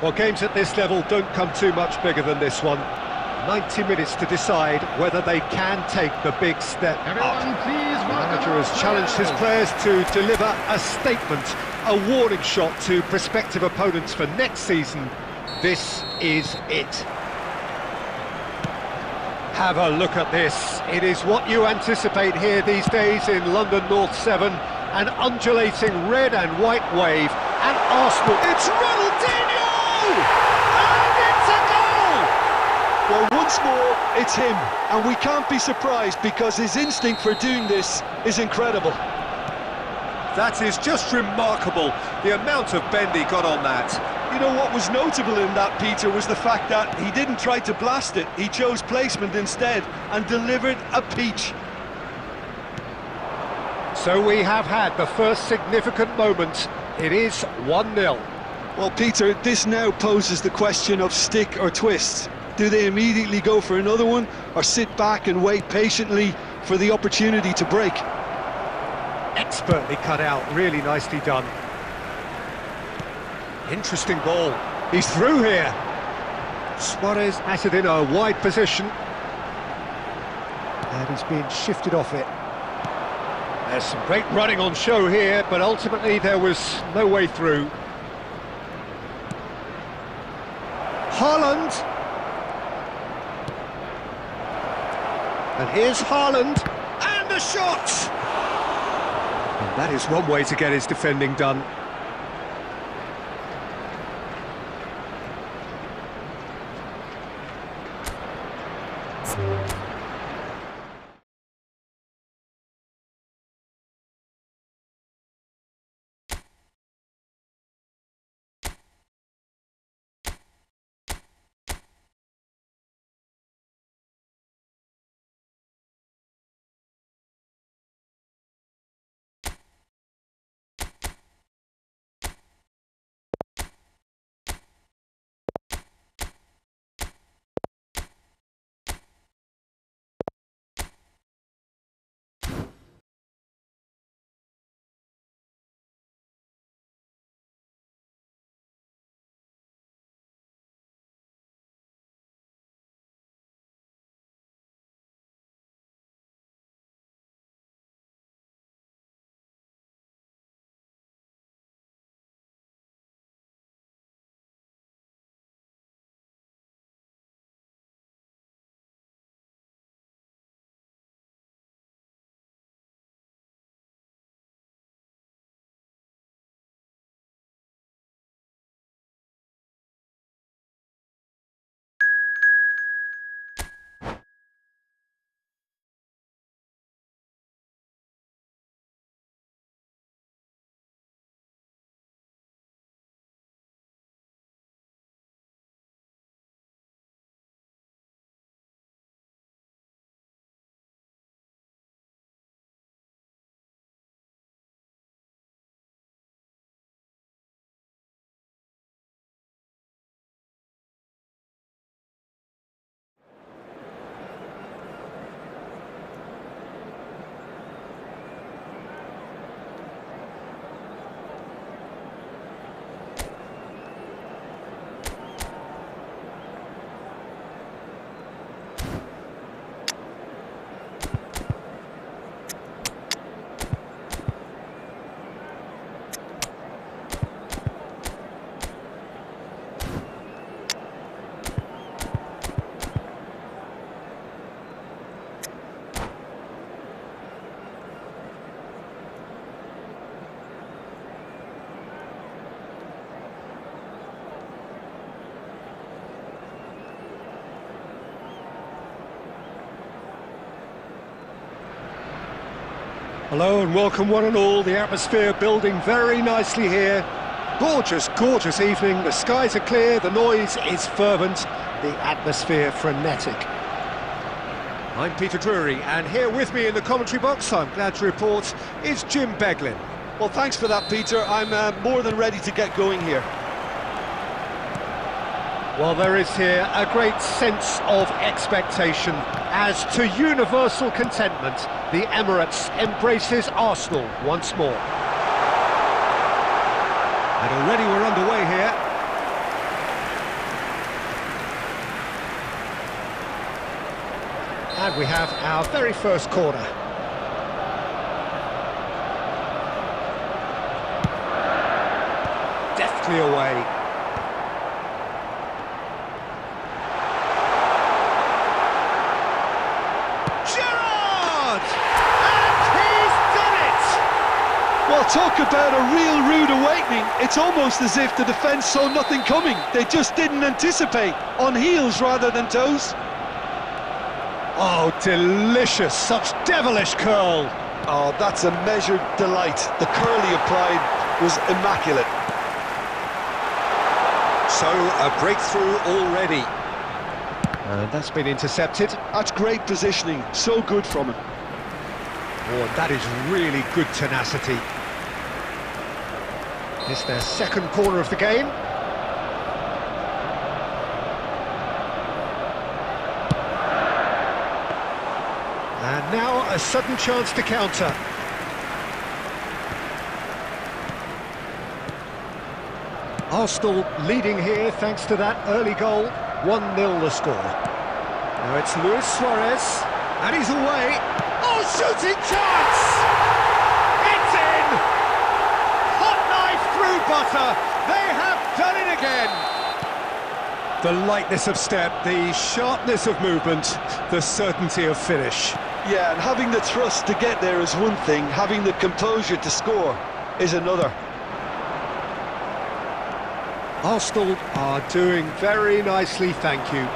Well, games at this level don't come too much bigger than this one. 90 minutes to decide whether they can take the big step up. The manager has challenged his players to deliver a statement, a warning shot to prospective opponents for next season. This is it. Have a look at this. It is what you anticipate here these days in London North 7. An undulating red and white wave, and Arsenal. It's Ronaldinho! And it's a goal! Well, once more, it's him, and we can't be surprised because his instinct for doing this is incredible. That is just remarkable, the amount of bend he got on that. You know what was notable in that, Peter, was the fact that he didn't try to blast it. He chose placement instead and delivered a peach. So we have had the first significant moment. It is 1-0. Well, Peter, this now poses the question of stick or twist. Do they immediately go for another one, or sit back and wait patiently for the opportunity to break? Expertly cut out, really nicely done. Interesting ball. He's through here. Suarez at it in a wide position. And he's being shifted off it. There's some great running on show here, but ultimately there was no way through. Haaland. And here's Haaland. And the shot! And that is one way to get his defending done. Hello and welcome one and all. The atmosphere building very nicely here. Gorgeous, gorgeous evening. The skies are clear, the noise is fervent, the atmosphere frenetic. I'm Peter Drury, and here with me in the commentary box, I'm glad to report, is Jim Beglin. Well, thanks for that, Peter. I'm more than ready to get going here. Well, there is here a great sense of expectation as to universal contentment. The Emirates embraces Arsenal once more. And already we're underway here. And we have our very first corner. Deftly away. Well, talk about a real rude awakening. It's almost as if the defence saw nothing coming. They just didn't anticipate. On heels rather than toes. Oh, delicious. Such devilish curl. Oh, that's a measured delight. The curl he applied was immaculate. So, a breakthrough already. And that's been intercepted. That's great positioning. So good from him. Oh, that is really good tenacity. It's their second corner of the game. And now a sudden chance to counter. Arsenal leading here thanks to that early goal. 1-0 the score. Now it's Luis Suarez, and he's away. Oh, shooting chance! It's in! Hot knife through butter. They have done it again. The lightness of step, the sharpness of movement, the certainty of finish. Yeah, and having the thrust to get there is one thing, having the composure to score is another. Arsenal are doing very nicely, thank you.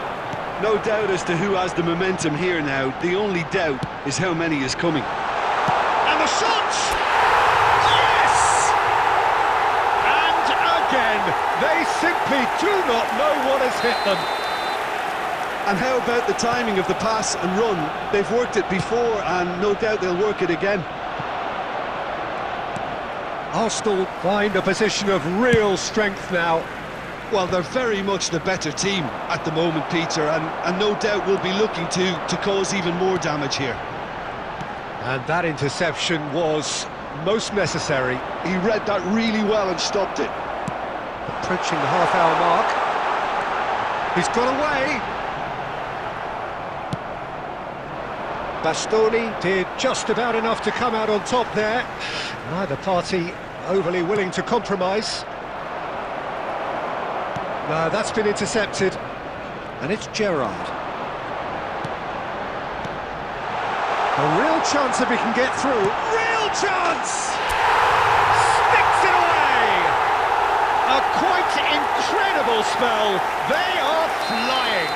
No doubt as to who has the momentum here now. The only doubt is how many is coming. And the shot! Yes! And again, they simply do not know what has hit them. And how about the timing of the pass and run? They've worked it before and no doubt they'll work it again. Arsenal find a position of real strength now. Well, they're very much the better team at the moment, Peter, and no doubt will be looking to cause even more damage here. And that interception was most necessary. He read that really well and stopped it. Approaching the half-hour mark. He's got away. Bastoni did just about enough to come out on top there. Neither party overly willing to compromise. No, that's been intercepted. And it's Gerrard. A real chance if he can get through. Real chance! Sticks it away! A quite incredible spell. They are flying.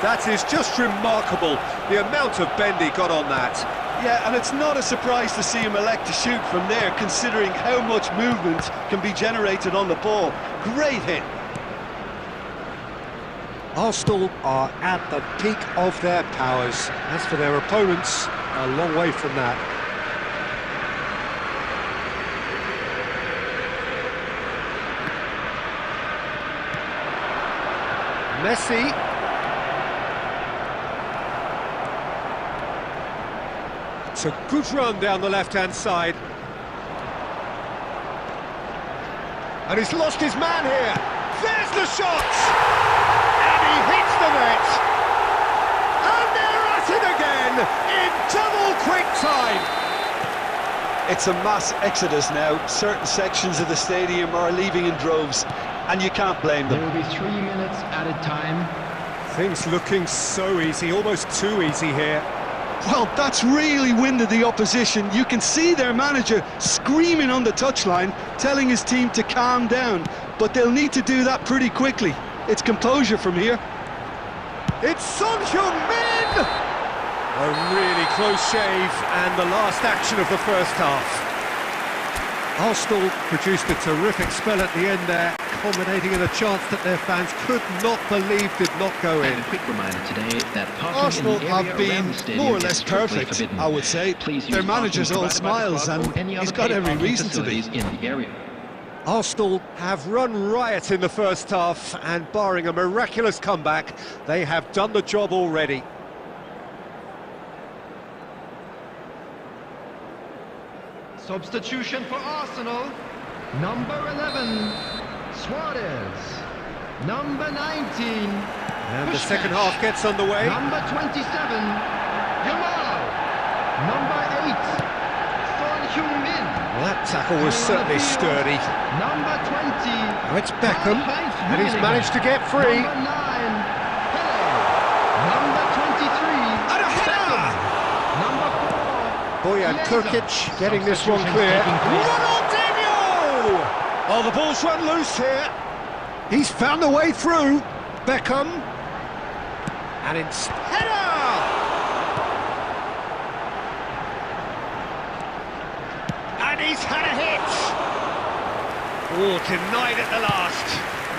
That is just remarkable, the amount of bend he got on that. Yeah, and it's not a surprise to see him elect to shoot from there, considering how much movement can be generated on the ball. Great hit. Arsenal are at the peak of their powers. As for their opponents, a long way from that. Messi. It's a good run down the left-hand side. And he's lost his man here. There's the shot! And he hits the net. And they're at it again in double quick time. It's a mass exodus now. Certain sections of the stadium are leaving in droves, and you can't blame them. There will be 3 minutes at a time. Things looking so easy, almost too easy here. Well, that's really winded the opposition. You can see their manager screaming on the touchline, telling his team to calm down. But they'll need to do that pretty quickly. It's composure from here. It's Son Heung-min! A really close shave, and the last action of the first half. Arsenal produced a terrific spell at the end there, culminating in a chance that their fans could not believe did not go in. And a quick reminder today that Arsenal have been more or less perfect, I would say. Their manager's all smiles, and he's got every reason to be. In the area. Arsenal have run riot in the first half, and barring a miraculous comeback, they have done the job already. Substitution for Arsenal, number 11, Suarez. Number 19. And the second half gets underway. Number 27. Jamal. Number 8. Son Heung-min. Well, that tackle was certainly sturdy. Number 20. Now it's Beckham, and he's managed to get free. Number 9. Hello. Number 23. And a header! Number 4. Bojan Krkic getting this one clear. Ronaldinho! Oh, the ball's run loose here. He's found a way through. Beckham. And it's header! And he's had a hit. Oh, denied at the last.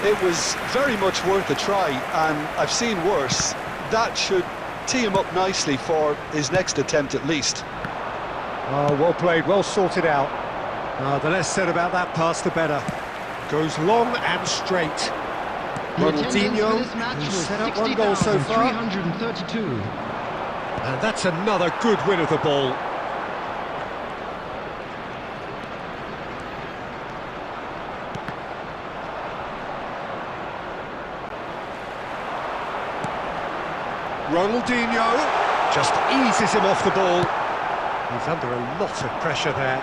It was very much worth a try, and I've seen worse. That should tee him up nicely for his next attempt at least. Oh, well played, well sorted out. The less said about that pass, the better. Goes long and straight. Ronaldinho, who's set up one goal so far. 332. And that's another good win of the ball. Ronaldinho just eases him off the ball. He's under a lot of pressure there.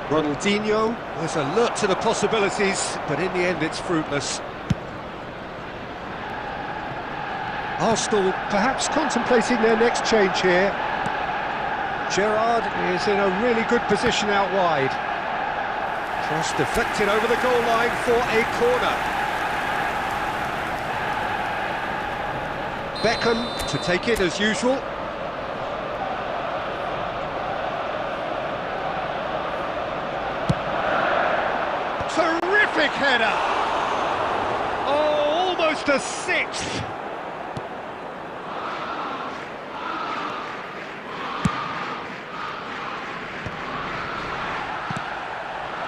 Ronaldinho was alert to the possibilities, but in the end it's fruitless. Arsenal perhaps contemplating their next change here. Gerrard is in a really good position out wide. Cross deflected over the goal line for a corner. Beckham to take it as usual. Terrific header! Oh, almost a sixth!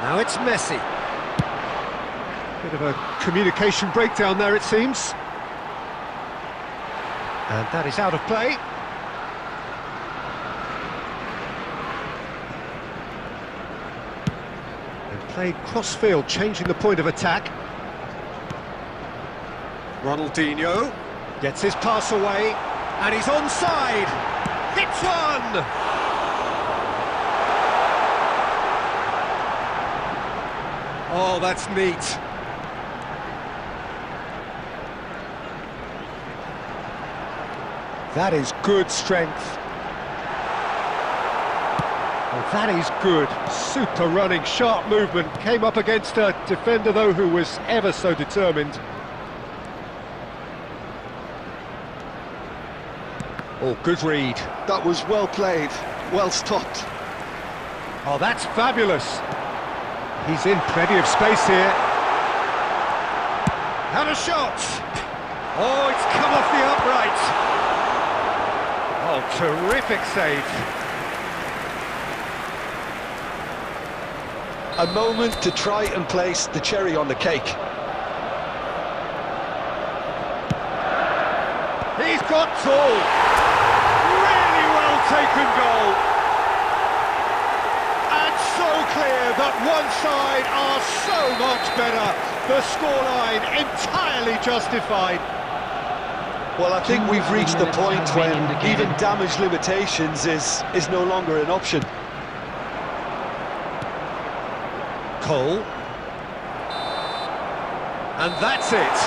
Now it's Messi. Bit of a communication breakdown there, it seems. And that is out of play. And played cross-field, changing the point of attack. Ronaldinho gets his pass away, and he's onside. Hits one! Oh, that's neat. That is good strength. Oh, that is good. Super running, sharp movement. Came up against a defender, though, who was ever so determined. Oh, good read. That was well played, well stopped. Oh, that's fabulous. He's in plenty of space here. And a shot! Oh, it's come off the upright. Oh, terrific save. A moment to try and place the cherry on the cake. He's got all. Really well taken goal. And so clear that one side are so much better. The scoreline entirely justified. Well, I think we've reached the point when even damage limitations is no longer an option. Cole. And that's it.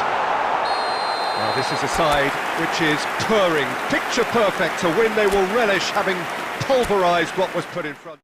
Well, this is a side which is purring, picture perfect, a win they will relish, having pulverised what was put in front.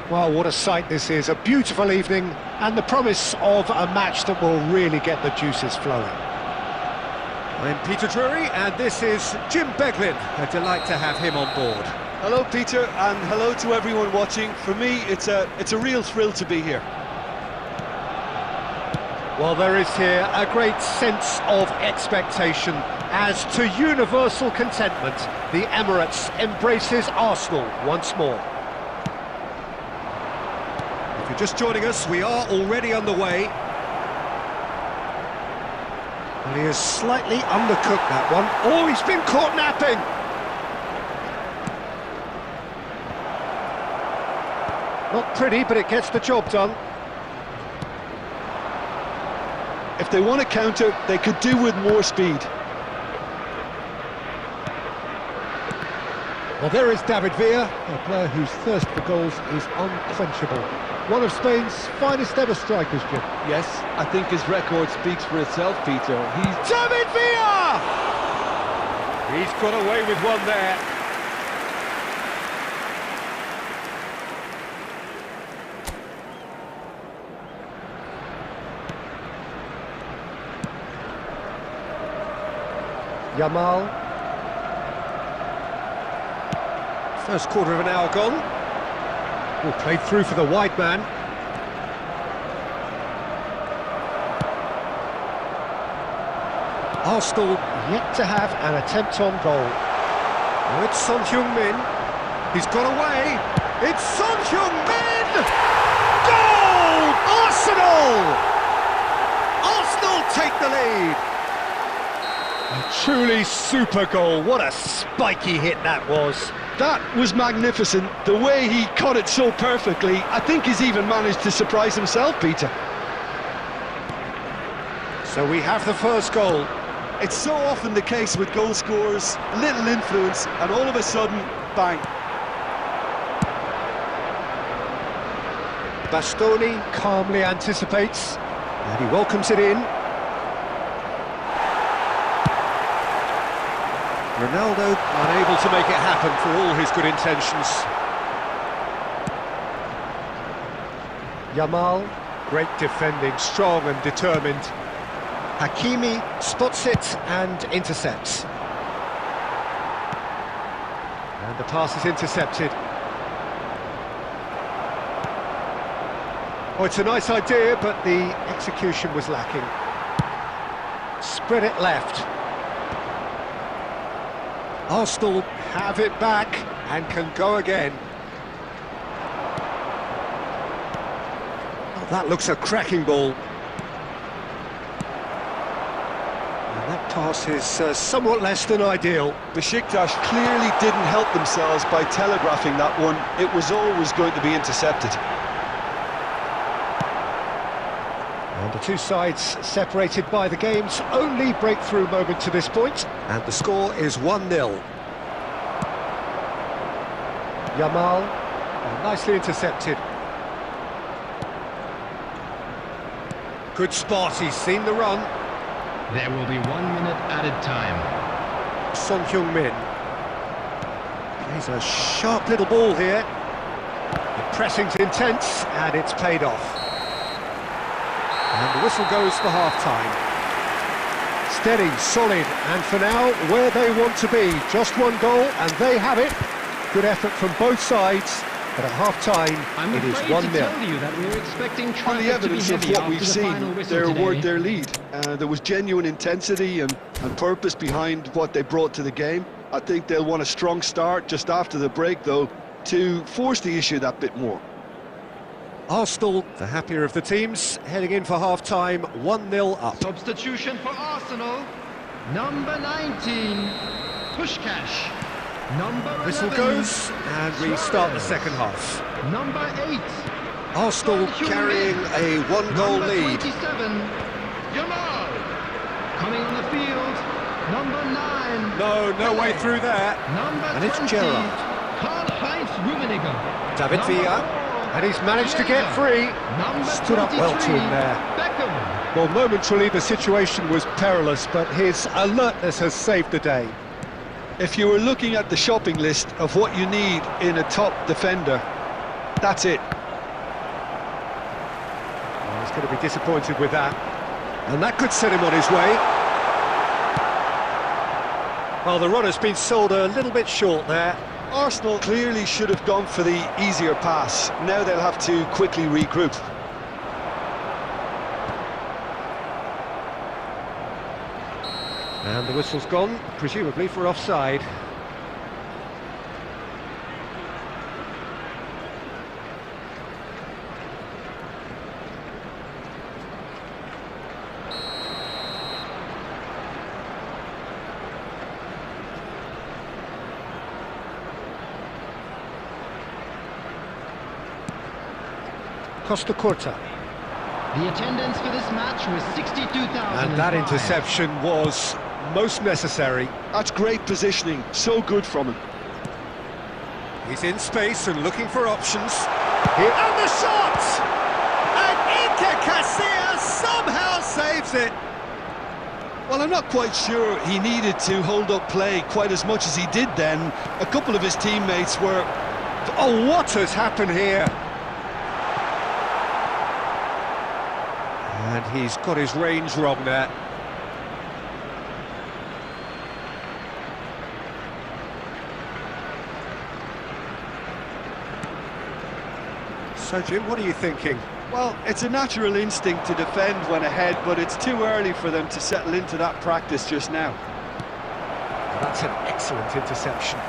Well, what a sight this is, a beautiful evening, and the promise of a match that will really get the juices flowing. I'm Peter Drury, and this is Jim Beglin. A delight to have him on board. Hello, Peter, and hello to everyone watching. For me, it's a real thrill to be here. Well, there is here a great sense of expectation as to universal contentment. The Emirates embraces Arsenal once more. If you're just joining us, we are already underway. Well, he has slightly undercooked that one. Oh, he's been caught napping! Not pretty, but it gets the job done. If they want to counter, they could do with more speed. Well, there is David Villa, a player whose thirst for goals is unquenchable. One of Spain's finest ever strikers, Jim. Yes, I think his record speaks for itself, Peter. He's... David Villa! He's got away with one there. Yamal. First quarter of an hour gone. Oh, played through for the wide man. Arsenal yet to have an attempt on goal. Oh, it's Son Heung-min. He's got away. It's Son Heung-min! Goal! Arsenal! Arsenal take the lead. A truly super goal. What a spiky hit that was. That was magnificent. The way he caught it so perfectly, I think he's even managed to surprise himself, Peter. So we have the first goal. It's so often the case with goal scorers, little influence, and all of a sudden, bang. Bastoni calmly anticipates, and he welcomes it in. Ronaldo unable to make it happen for all his good intentions. Yamal, great defending, strong and determined. Hakimi spots it and intercepts. And the pass is intercepted. Oh, it's a nice idea, but the execution was lacking. Spread it left. Arsenal have it back and can go again. Oh, that looks a cracking ball. And that pass is somewhat less than ideal. Besiktas clearly didn't help themselves by telegraphing that one. It was always going to be intercepted. And the two sides separated by the game's only breakthrough moment to this point. And the score is 1-0. Yamal, nicely intercepted. Good spot, he's seen the run. There will be 1 minute added time. Son Heung-min. Plays a sharp little ball here. The pressing's intense, and it's paid off. And the whistle goes for half-time. Steady, solid, and for now, where they want to be. Just one goal, and they have it. Good effort from both sides, but at half-time, it is 1-0. Tell you that we were expecting On traffic the evidence to be of heavy what after we've the seen, final whistle they today. award their lead. There was genuine intensity and purpose behind what they brought to the game. I think they'll want a strong start just after the break, though, to force the issue that bit more. Arsenal, the happier of the teams, heading in for half-time, 1-0 up. Substitution for Arsenal. Number 19, Pushkash. Number 11, Whistle goes, and we start the second half. Number 8, Arsenal Son Heung-min. carrying a one-goal Number lead. 27, Yamal. Coming on the field, number 9. No way through there. Number And it's 20, Gerrard. Karl-Heinz Rummenigge. David Number Villa. 4, And he's managed to get free. Number Stood up well to 23, him there. Beckham. Well, momentarily the situation was perilous, but his alertness has saved the day. If you were looking at the shopping list of what you need in a top defender, that's it. going to be disappointed with that. And that could set him on his way. Well, the run has been sold a little bit short there. Arsenal clearly should have gone for the easier pass. Now they'll have to quickly regroup. And the whistle's gone, presumably for offside. Costa Corta. The attendance for this match was 62,000. And that interception was most necessary. That's great positioning, so good from him. He's in space and looking for options. Here, and the shot! And Iker Casillas somehow saves it. Well, I'm not quite sure he needed to hold up play quite as much as he did then. A couple of his teammates were... Oh, what has happened here? And he's got his range wrong there. So, Jim, what are you thinking? Well, it's a natural instinct to defend when ahead, but it's too early for them to settle into that practice just now. That's an excellent interception.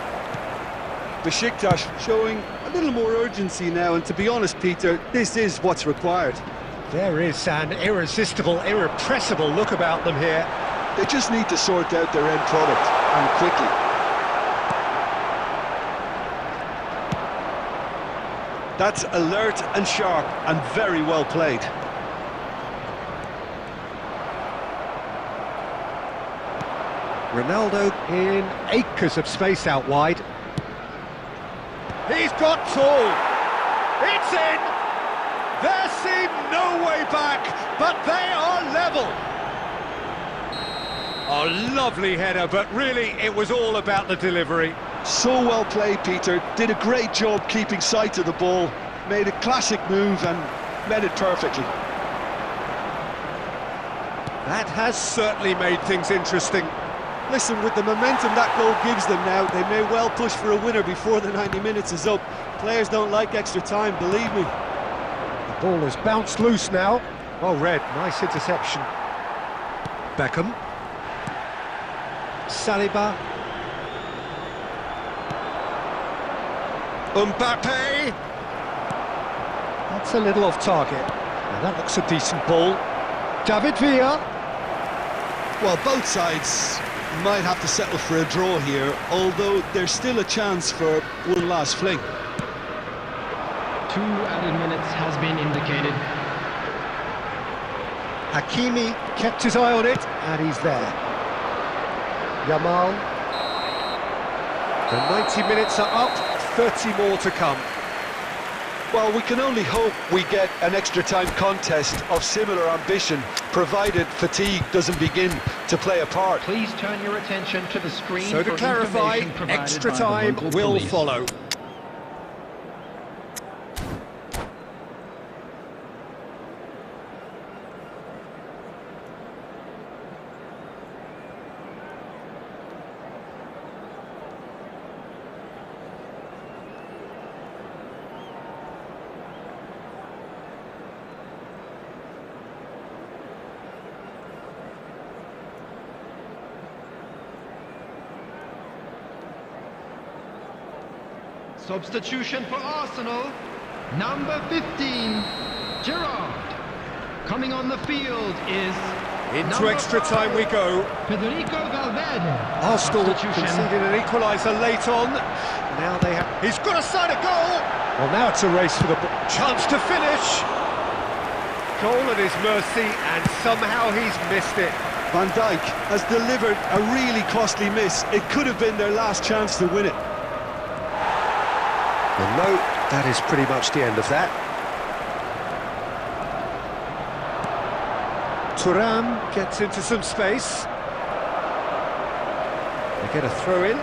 Besiktas showing a little more urgency now, and to be honest, Peter, this is what's required. There is an irresistible, irrepressible look about them here. They just need to sort out their end product, and quickly. That's alert and sharp, and very well played. Ronaldo in acres of space out wide. He's got tall. It's in. There seemed no way back, but they are level. Oh, lovely header, but really it was all about the delivery. So well played, Peter. Did a great job keeping sight of the ball. Made a classic move and met it perfectly. That has certainly made things interesting. Listen, with the momentum that goal gives them now, they may well push for a winner before the 90 minutes is up. Players don't like extra time, believe me. The ball has bounced loose now. Well read, nice interception. Beckham. Saliba. Mbappe. That's a little off target. Now that looks a decent ball. David Villa. Well, both sides might have to settle for a draw here, although there's still a chance for one last fling. 2 added minutes has been indicated. Hakimi kept his eye on it, and he's there. Yamal. The 90 minutes are up, 30 more to come. Well, we can only hope we get an extra time contest of similar ambition, provided fatigue doesn't begin to play a part. Please turn your attention to the screen. So to clarify, extra time will follow. Substitution for Arsenal, number 15, Gerrard. Coming on the field is... Into extra time we go. Federico Valverde. Arsenal conceded an equaliser late on. Now they have... He's got a side of goal! Well, now it's a race for the chance to finish. Goal at his mercy, and somehow he's missed it. Van Dijk has delivered a really costly miss. It could have been their last chance to win it. Well, no, that is pretty much the end of that. Thuram gets into some space. They get a throw in.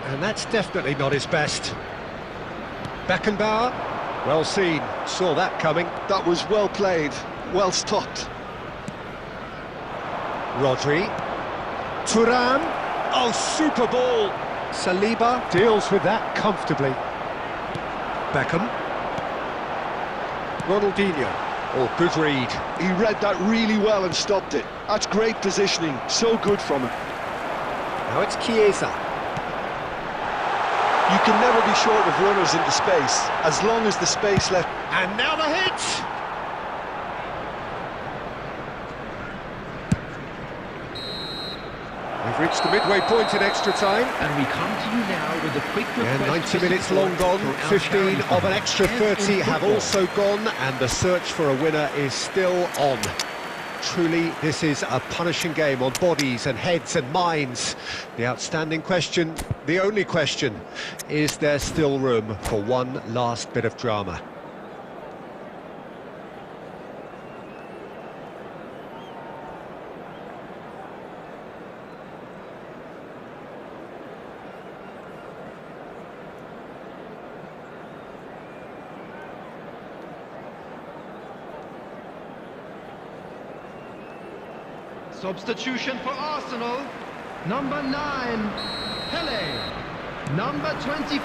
And that's definitely not his best. Beckenbauer, well seen, saw that coming. That was well played, well stopped. Rodri. Thuram. Oh, super ball. Saliba deals with that comfortably. Beckham. Ronaldinho. Oh, good read. He read that really well and stopped it. That's great positioning, so good from him. Now it's Chiesa. You can never be short of runners into space, as long as the space left. And now the hit! We've reached the midway point in extra time. And we come to you now with a quick request. And 90 for minutes support long gone, for our 15 charity of an extra fund, 30 have Efootball. also gone, and the search for a winner is still on. Truly, this is a punishing game on bodies and heads and minds. The outstanding question, the only question, is there still room for one last bit of drama? Substitution for Arsenal. Number 9, Pele. Number 24,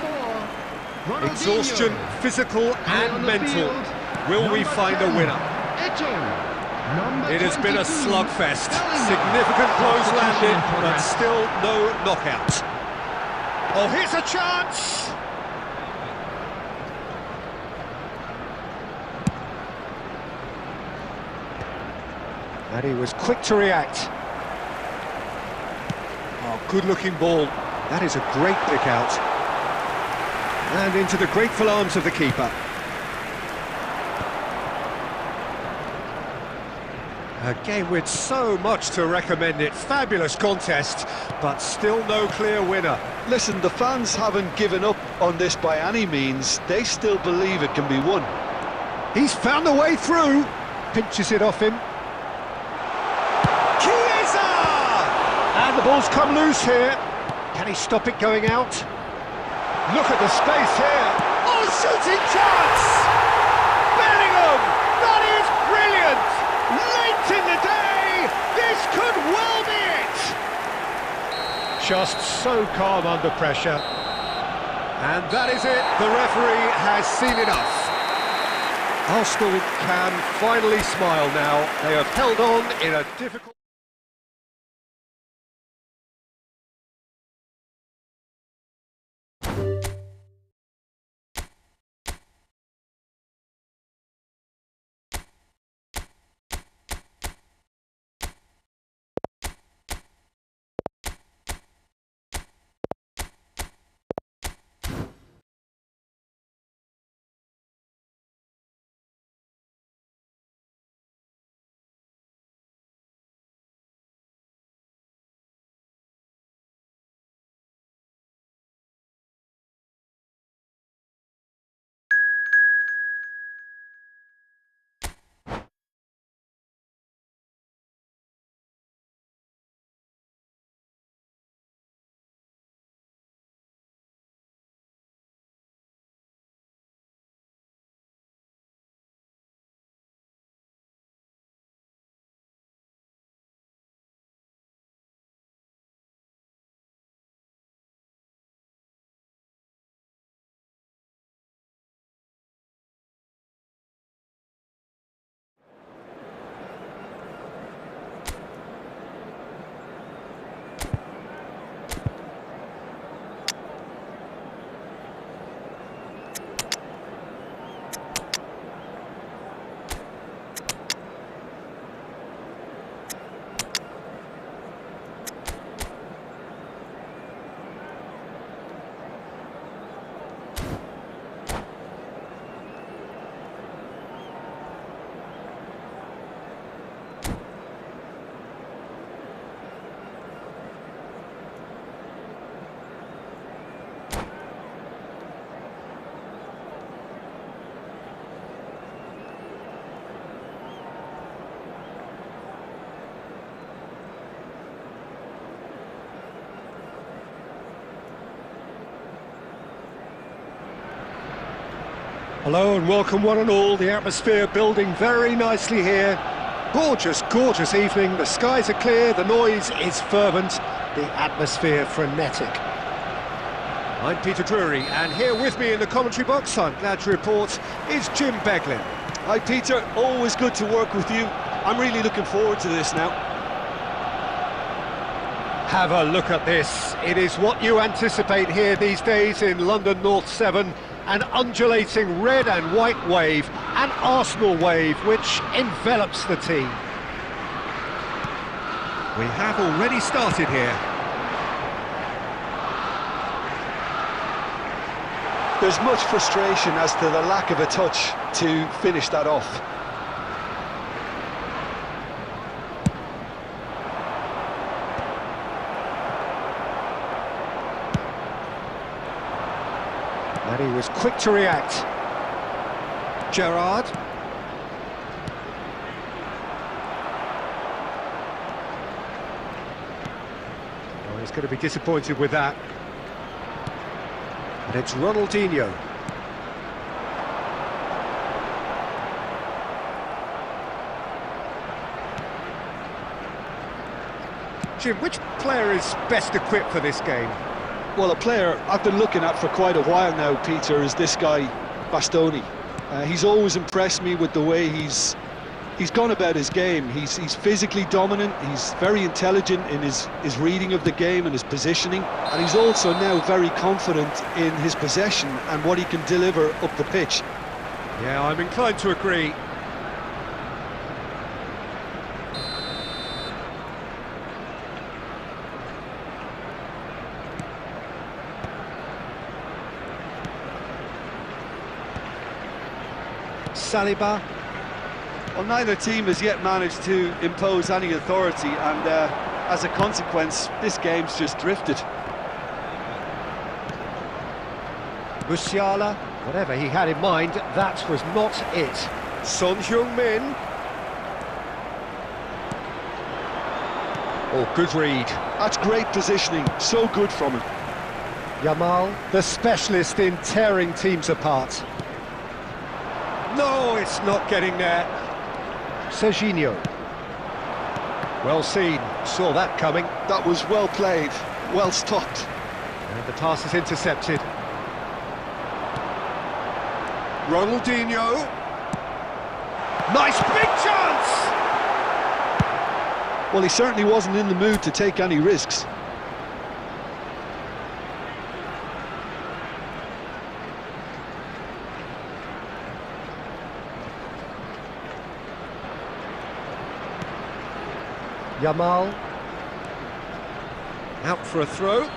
Ronaldinho. Exhaustion, physical And on and the mental. field, Will we number find 10, a winner? Eto'o. Number It has been a 22, slugfest. Bellingham. Significant blows Substitution landed, in but progress. still no knockout. Oh, here's a chance! And he was quick to react. Oh, good-looking ball. That is a great pick out. And into the grateful arms of the keeper. A game with so much to recommend it. Fabulous contest, but still no clear winner. Listen, the fans haven't given up on this by any means. They still believe it can be won. He's found a way through. Pinches it off him. Chiesa! And the ball's come loose here. Can he stop it going out? Look at the space here. Oh, shooting chance! Bellingham! That is brilliant! Late in the day, this could well be it! Just so calm under pressure. And that is it. The referee has seen enough. Arsenal can finally smile now. They have held on in a difficult... Hello and welcome one and all, the atmosphere building very nicely here. Gorgeous, gorgeous evening, the skies are clear, the noise is fervent, the atmosphere frenetic. I'm Peter Drury, and here with me in the commentary box, I'm glad to report, is Jim Beglin. Hi Peter, always good to work with you. I'm really looking forward to this now. Have a look at this. It is what you anticipate here these days in London North 7. An undulating red and white wave, an Arsenal wave which envelops the team. We have already started here. There's much frustration as to the lack of a touch to finish that off. And he was quick to react. Gerrard. Oh, he's going to be disappointed with that. And it's Ronaldinho. Jim, which player is best equipped for this game? Well, a player I've been looking at for quite a while now, Peter, is this guy, Bastoni. He's always impressed me with the way he's gone about his game. He's physically dominant, he's very intelligent in his reading of the game and his positioning, and he's also now very confident in his possession and what he can deliver up the pitch. Yeah, I'm inclined to agree. Saliba. Well, neither team has yet managed to impose any authority, and as a consequence, this game's just drifted. Musiala. Whatever he had in mind, that was not it. Son Heung-min. Oh, good read. That's great positioning, so good from him. Yamal, the specialist in tearing teams apart. No, it's not getting there. Serginho. Well seen, saw that coming. That was well played, well stopped. And the pass is intercepted. Ronaldinho. Nice big chance! Well, he certainly wasn't in the mood to take any risks. Yamal. Out for a throw.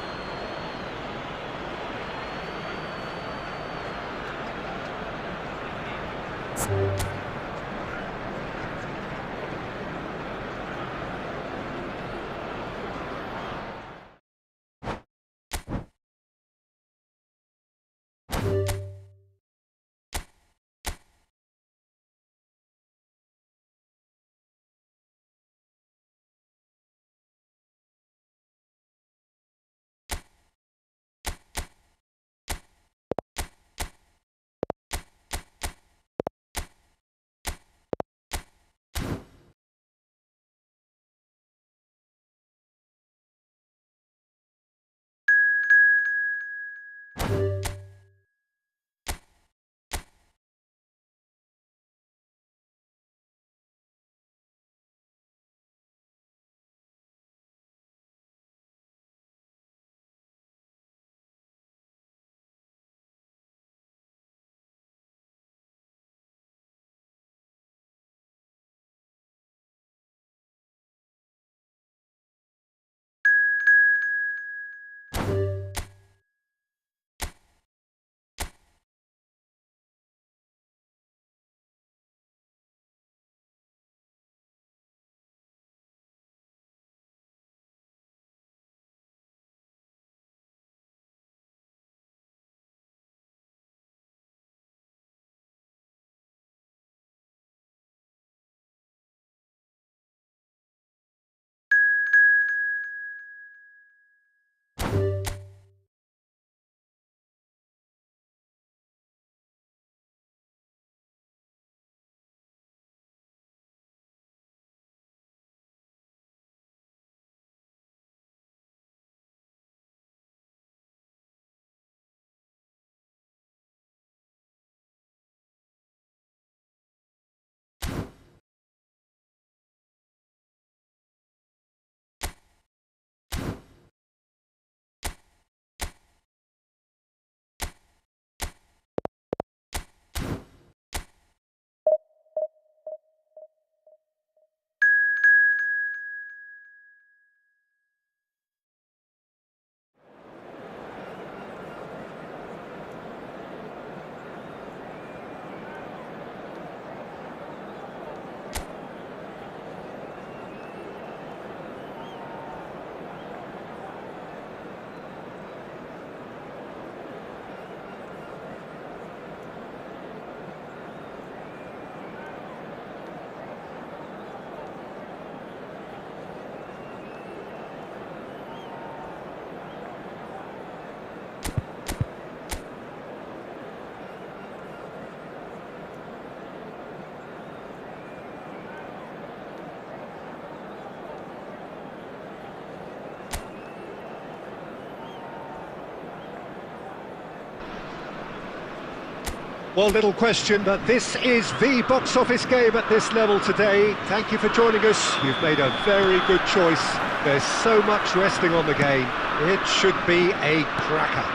Well, little question that this is the box office game at this level today. Thank you for joining us. You've made a very good choice. There's so much resting on the game. It should be a cracker.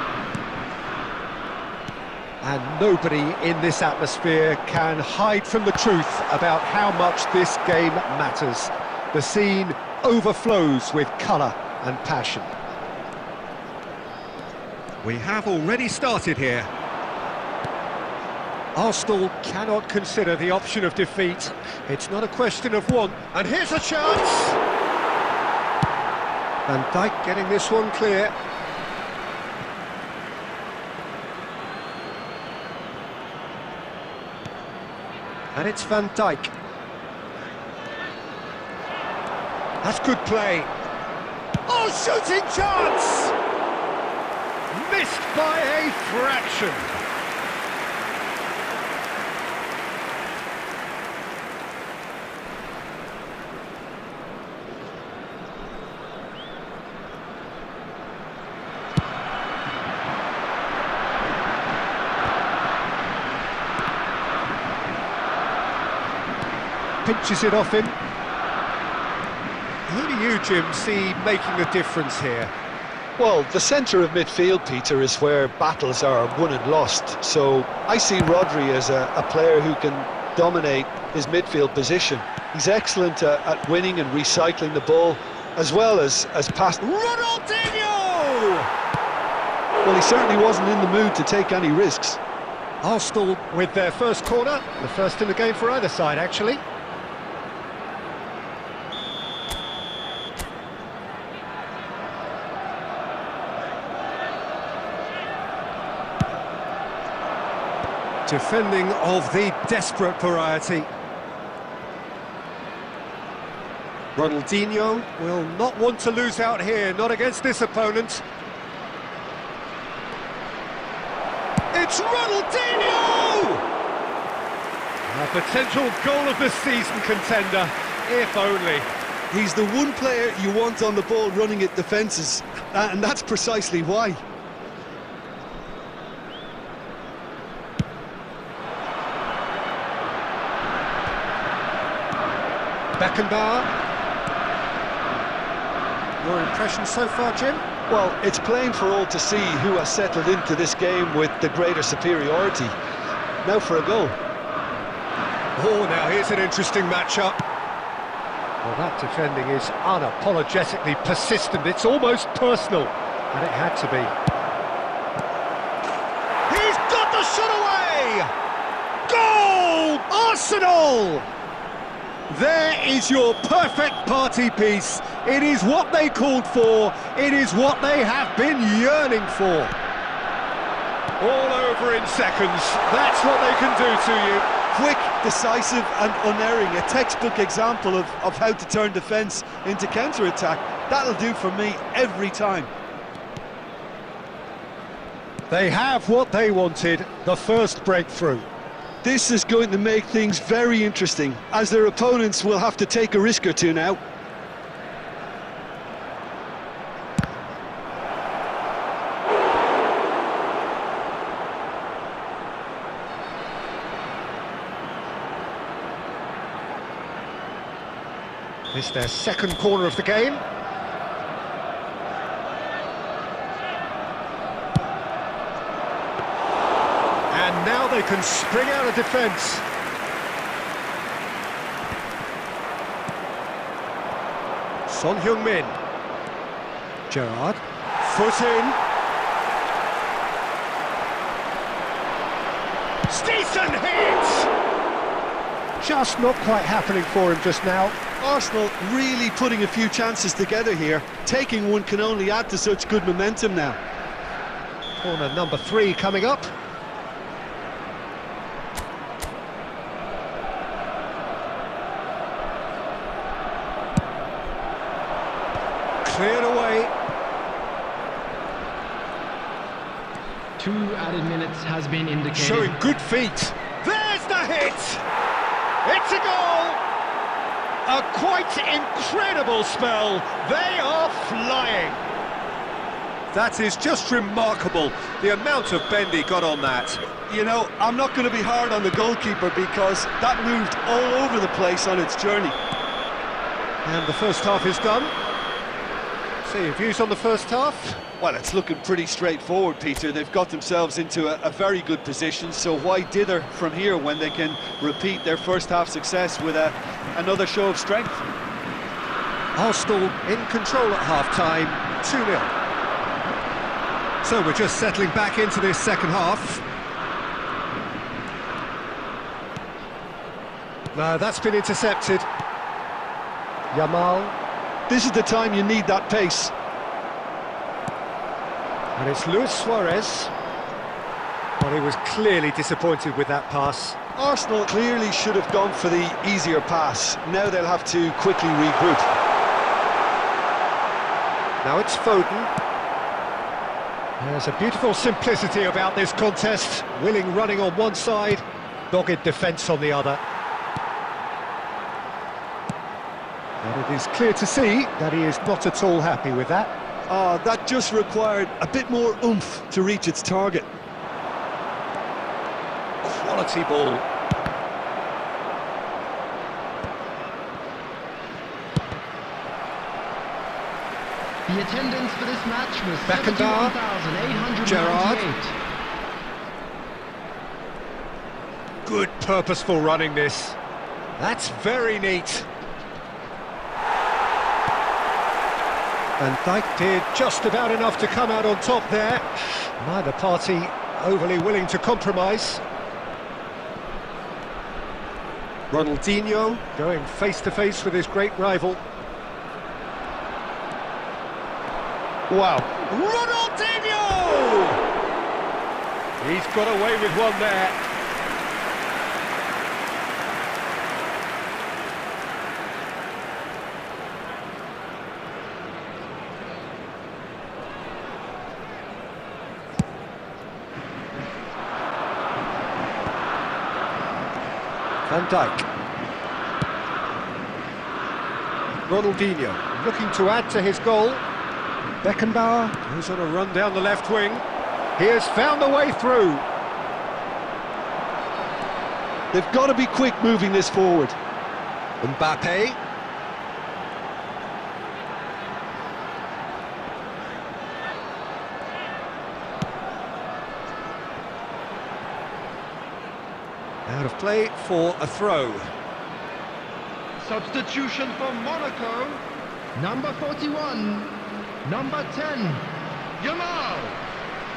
And nobody in this atmosphere can hide from the truth about how much this game matters. The scene overflows with colour and passion. We have already started here. Arsenal cannot consider the option of defeat. It's not a question of want. And here's a chance! Van Dijk getting this one clear. And it's Van Dijk. That's good play. Oh, shooting chance! Missed by a fraction. Pinches it off him. Who do you, Jim, see making the difference here? Well, the centre of midfield, Peter, is where battles are won and lost. So I see Rodri as a player who can dominate his midfield position. He's excellent at winning and recycling the ball, as well as pass. Ronaldinho! Well, he certainly wasn't in the mood to take any risks. Arsenal with their first corner, the first in the game for either side, actually. Defending of the desperate variety. Ronaldinho will not want to lose out here, not against this opponent. It's Ronaldinho! A potential goal of the season contender, if only. He's the one player you want on the ball running at defences, and that's precisely why. Beckenbauer. Your impression so far, Jim? Well, it's plain for all to see who has settled into this game with the greater superiority. Now for a goal. Oh, now here's an interesting matchup. Well, that defending is unapologetically persistent. It's almost personal, and it had to be. He's got the shot away! Goal! Arsenal! There is your perfect party piece. It is what they called for. It is what they have been yearning for. All over in seconds. That's what they can do to you. Quick, decisive and unerring. A textbook example of how to turn defence into counter-attack. That'll do for me every time. They have what they wanted, the first breakthrough. This is going to make things very interesting, as their opponents will have to take a risk or two now. This is their second corner of the game. And now they can spring out of defence. Son Heung-min. Gerrard. Foot in. Decent hit! Just not quite happening for him just now. Arsenal really putting a few chances together here. Taking one can only add to such good momentum now. Corner number 3 coming up. Cleared away. 2 added minutes has been indicated. Showing good feet. There's the hit! It's a goal! A quite incredible spell. They are flying. That is just remarkable, the amount of bend he got on that. You know, I'm not going to be hard on the goalkeeper because that moved all over the place on its journey. And the first half is done. So your views on the first half? Well, it's looking pretty straightforward, Peter. They've got themselves into a very good position, so why dither from here when they can repeat their first half success with another show of strength? Arsenal in control at half-time, 2-0. So we're just settling back into this second half. No, that's been intercepted. Yamal. This is the time you need that pace. And it's Luis Suarez. Well, he was clearly disappointed with that pass. Arsenal clearly should have gone for the easier pass. Now they'll have to quickly regroup. Now it's Foden. There's a beautiful simplicity about this contest. Willing running on one side, dogged defence on the other. And it is clear to see that he is not at all happy with that. That just required a bit more oomph to reach its target. Quality ball. The attendance for this match was Beckenbauer, 71,898. Gerrard. Good purposeful running this. That's very neat. And Dijk did just about enough to come out on top there. Neither party overly willing to compromise. Ronaldinho going face-to-face with his great rival. Wow. Ronaldinho! He's got away with one there. Van Dijk. Ronaldinho looking to add to his goal. Beckenbauer goes on a run down the left wing. He has found the way through. They've got to be quick moving this forward. Mbappe. Out of play for a throw. Substitution for Monaco. Number 41. Number 10. Yamal.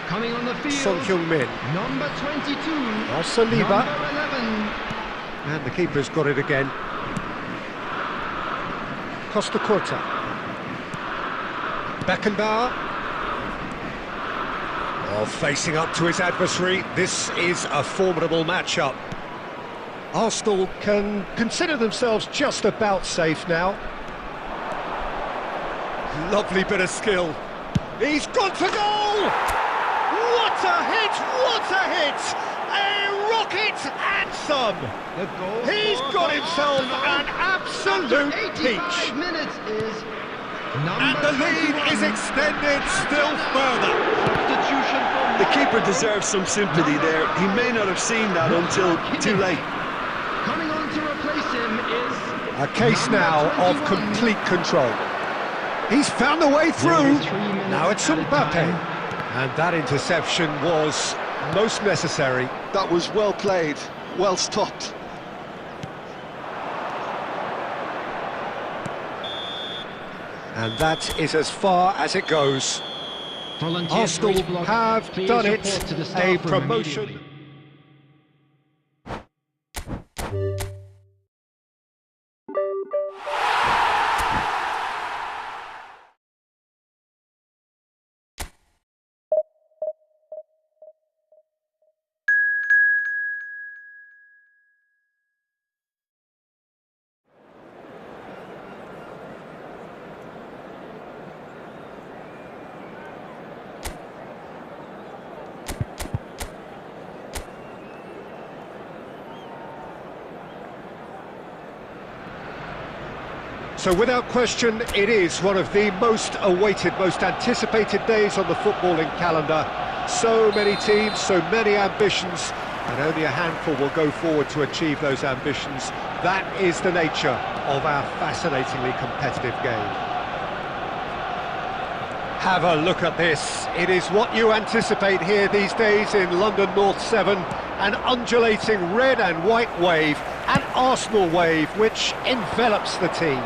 Coming on the field. Son Heung-min. Number 22. Saliba. Number 11. And the keeper's got it again. Costa Curta. Beckenbauer. Oh, facing up to his adversary. This is a formidable matchup. Arsenal can consider themselves just about safe now. Lovely bit of skill. He's gone for goal! What a hit! What a hit! A rocket and some! He's got himself an absolute peach. Minutes is And the lead is extended still further. substitution for The keeper deserves some sympathy there. He may not have seen that until too late. Coming on to replace him is A case now of complete control. He's found the way through. Now it's Mbappe. And that interception was most necessary. That was well played, well stopped. And that is as far as it goes. Arsenal have done it. A promotion. So without question, it is one of the most awaited, most anticipated days on the footballing calendar. So many teams, so many ambitions, and only a handful will go forward to achieve those ambitions. That is the nature of our fascinatingly competitive game. Have a look at this. It is what you anticipate here these days in London North 7, an undulating red and white wave, an Arsenal wave which envelops the team.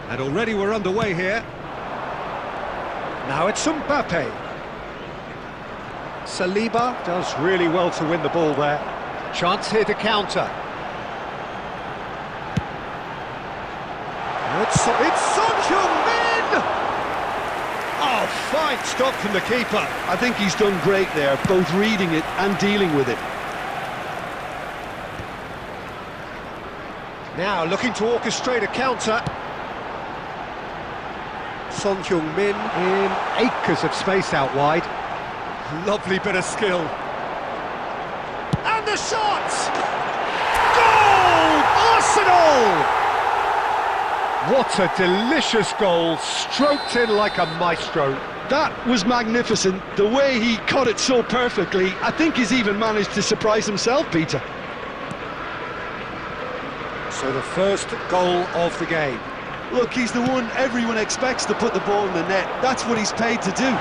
And already we're underway here. Now it's Mbappe. Saliba does really well to win the ball there. Chance here to counter. It's Son Heung-min! Oh, fine stop from the keeper. I think he's done great there, both reading it and dealing with it. Now looking to orchestrate a counter. Son Heung-min in acres of space out wide. Lovely bit of skill. And the shot! Goal! Arsenal! What a delicious goal, stroked in like a maestro. That was magnificent. The way he caught it so perfectly, I think he's even managed to surprise himself, Peter. So the first goal of the game. Look, he's the one everyone expects to put the ball in the net. That's what he's paid to do.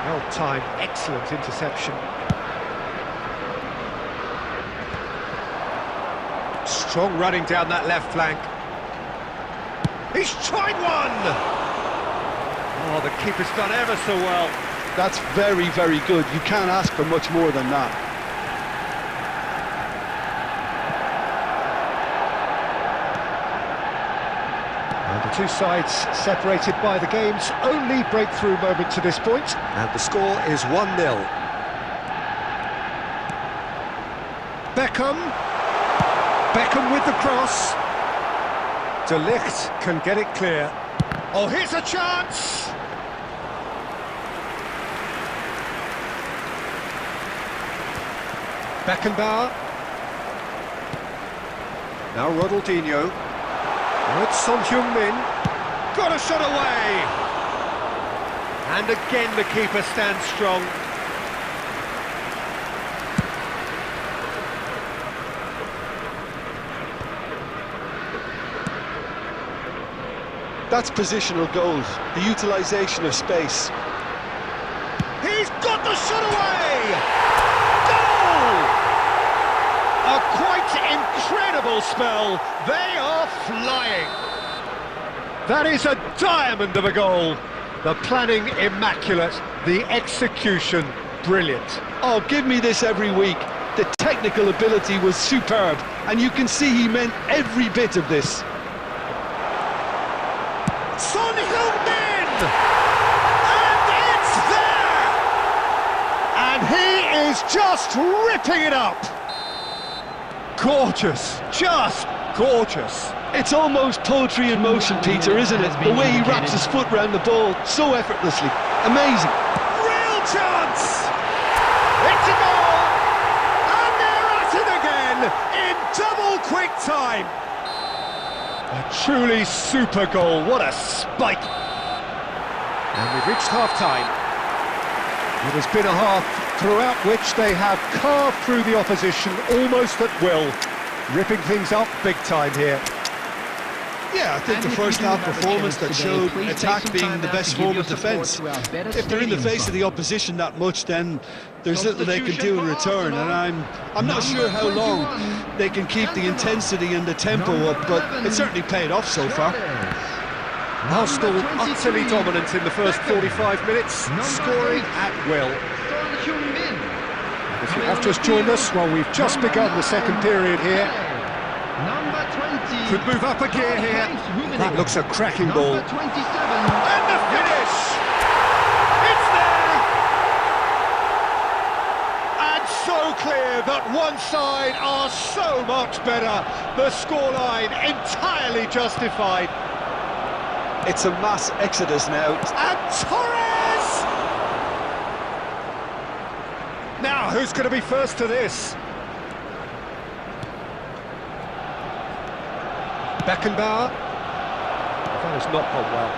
Well-timed, excellent interception. Strong running down that left flank. He's tried one! Oh, the keeper's done ever so well. That's very, very good. You can't ask for much more than that. And the two sides separated by the game's only breakthrough moment to this point. And the score is 1-0. Beckham with the cross. De Ligt can get it clear. Oh, here's a chance! Beckenbauer. Now Ronaldinho. Oh, it's Son Heung-min. Got a shot away! And again the keeper stands strong. That's positional goals, the utilisation of space. He's got the shot away! Goal! A quite incredible spell. They are flying. That is a diamond of a goal. The planning immaculate, the execution brilliant. Oh, give me this every week. The technical ability was superb, and you can see he meant every bit of this. Son Heung-min! And it's there! And he is just ripping it up! Gorgeous, just gorgeous. It's almost poetry in motion, Peter, isn't it? The way he wraps his foot round the ball so effortlessly. Amazing. Real chance! It's a goal! And they're at it again in double quick time! A truly super goal, what a spike! And we've reached half-time. It has been a half throughout which they have carved through the opposition almost at will, ripping things up big time here. Yeah, I think the first half performance that showed attack being the best form of defence. If they're in the face of the opposition that much, then there's little they can do in return, and I'm not sure how long they can keep the intensity and the tempo up, but it certainly paid off so far. Arsenal utterly dominant in the first 45 minutes, scoring at will. If you have just joined us, well, we've just begun the second period here. Could move up a gear here. That looks a cracking ball. And the finish! It's there! And so clear that one side are so much better. The scoreline entirely justified. It's a mass exodus now. And Torres! Now, who's going to be first to this? Beckenbauer. That has not gone well.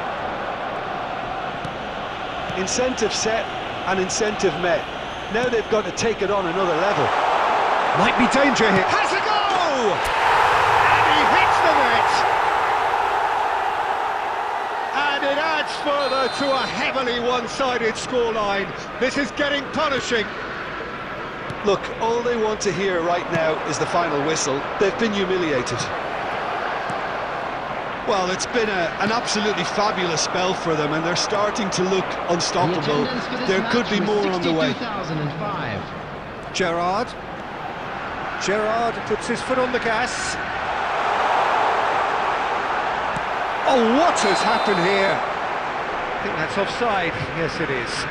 Incentive set and incentive met. Now they've got to take it on another level. Might be danger here. Has a go! And he hits the net! And it adds further to a heavily one-sided scoreline. This is getting punishing. Look, all they want to hear right now is the final whistle. They've been humiliated. Well, it's been an absolutely fabulous spell for them, and they're starting to look unstoppable. There could be more on the way. Gerrard puts his foot on the gas. Oh, what has happened here? I think that's offside. Yes, it is.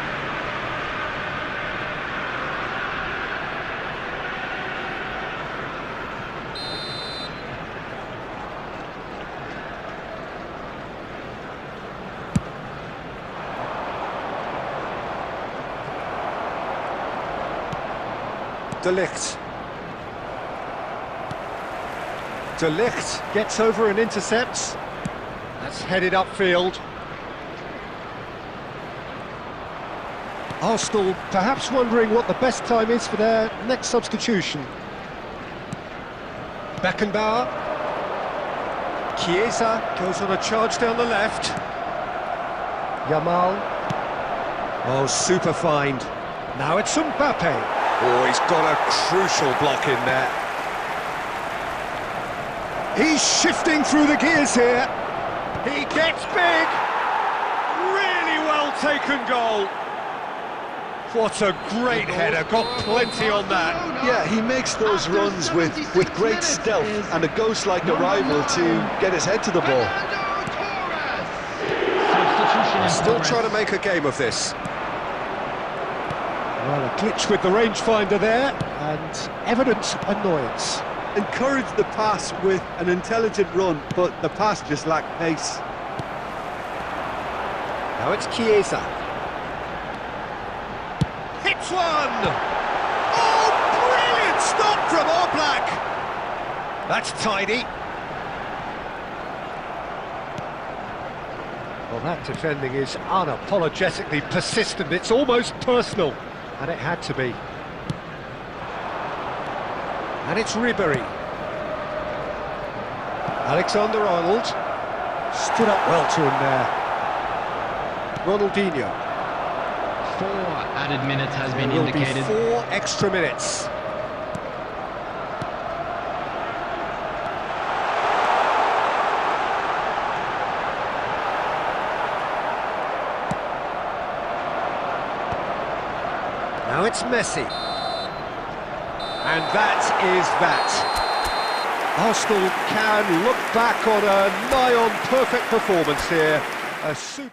De Ligt gets over and intercepts. That's headed upfield. Arsenal perhaps wondering what the best time is for their next substitution. Beckenbauer. Chiesa goes on a charge down the left. Yamal. Oh, super find. Now it's Mbappe. Oh, he's got a crucial block in there. He's shifting through the gears here. He gets big. Really well taken goal. What a great header, got plenty on that. Yeah, he makes those runs with great stealth and a ghost-like arrival to get his head to the ball. Still trying to make a game of this. Well, a glitch with the rangefinder there, and evident annoyance. Encouraged the pass with an intelligent run, but the pass just lacked pace. Now it's Chiesa. Hits one! Oh, brilliant stop from Oblak! That's tidy. Well, that defending is unapologetically persistent. It's almost personal, and it had to be. And it's Ribery. Alexander-Arnold stood up well to him there. Ronaldinho. 4 added minutes has been There will indicated. be 4 extra minutes. Now it's Messi. And that is that. Arsenal can look back on a nigh-on perfect performance here. A super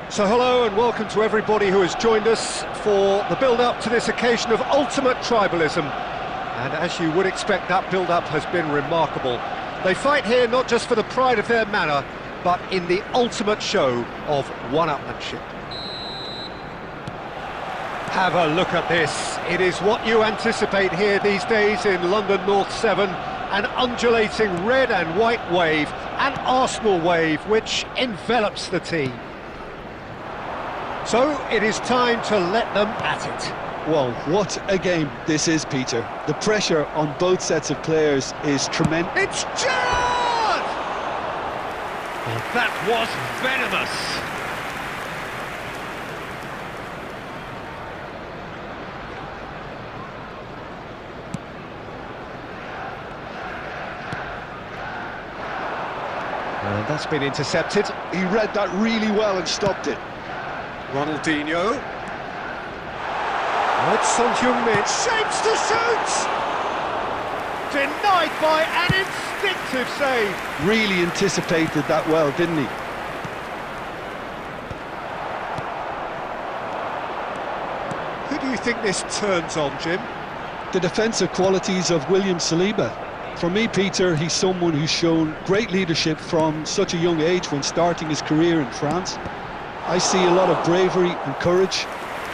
So hello and welcome to everybody who has joined us for the build-up to this occasion of ultimate tribalism. And as you would expect, that build-up has been remarkable. They fight here not just for the pride of their manor, but in the ultimate show of one-upmanship. Have a look at this. It is what you anticipate here these days in London North 7, an undulating red and white wave, an Arsenal wave which envelops the team. So it is time to let them at it. Well, what a game this is, Peter. The pressure on both sets of players is tremendous. It's Gerrard! Well, that was venomous. And that's been intercepted. He read that really well and stopped it. Ronaldinho. It's Son Heung-min. Shapes to shoot! Denied by an instinctive save. Really anticipated that well, didn't he? Who do you think this turns on, Jim? The defensive qualities of William Saliba. For me, Peter, he's someone who's shown great leadership from such a young age when starting his career in France. I see a lot of bravery and courage,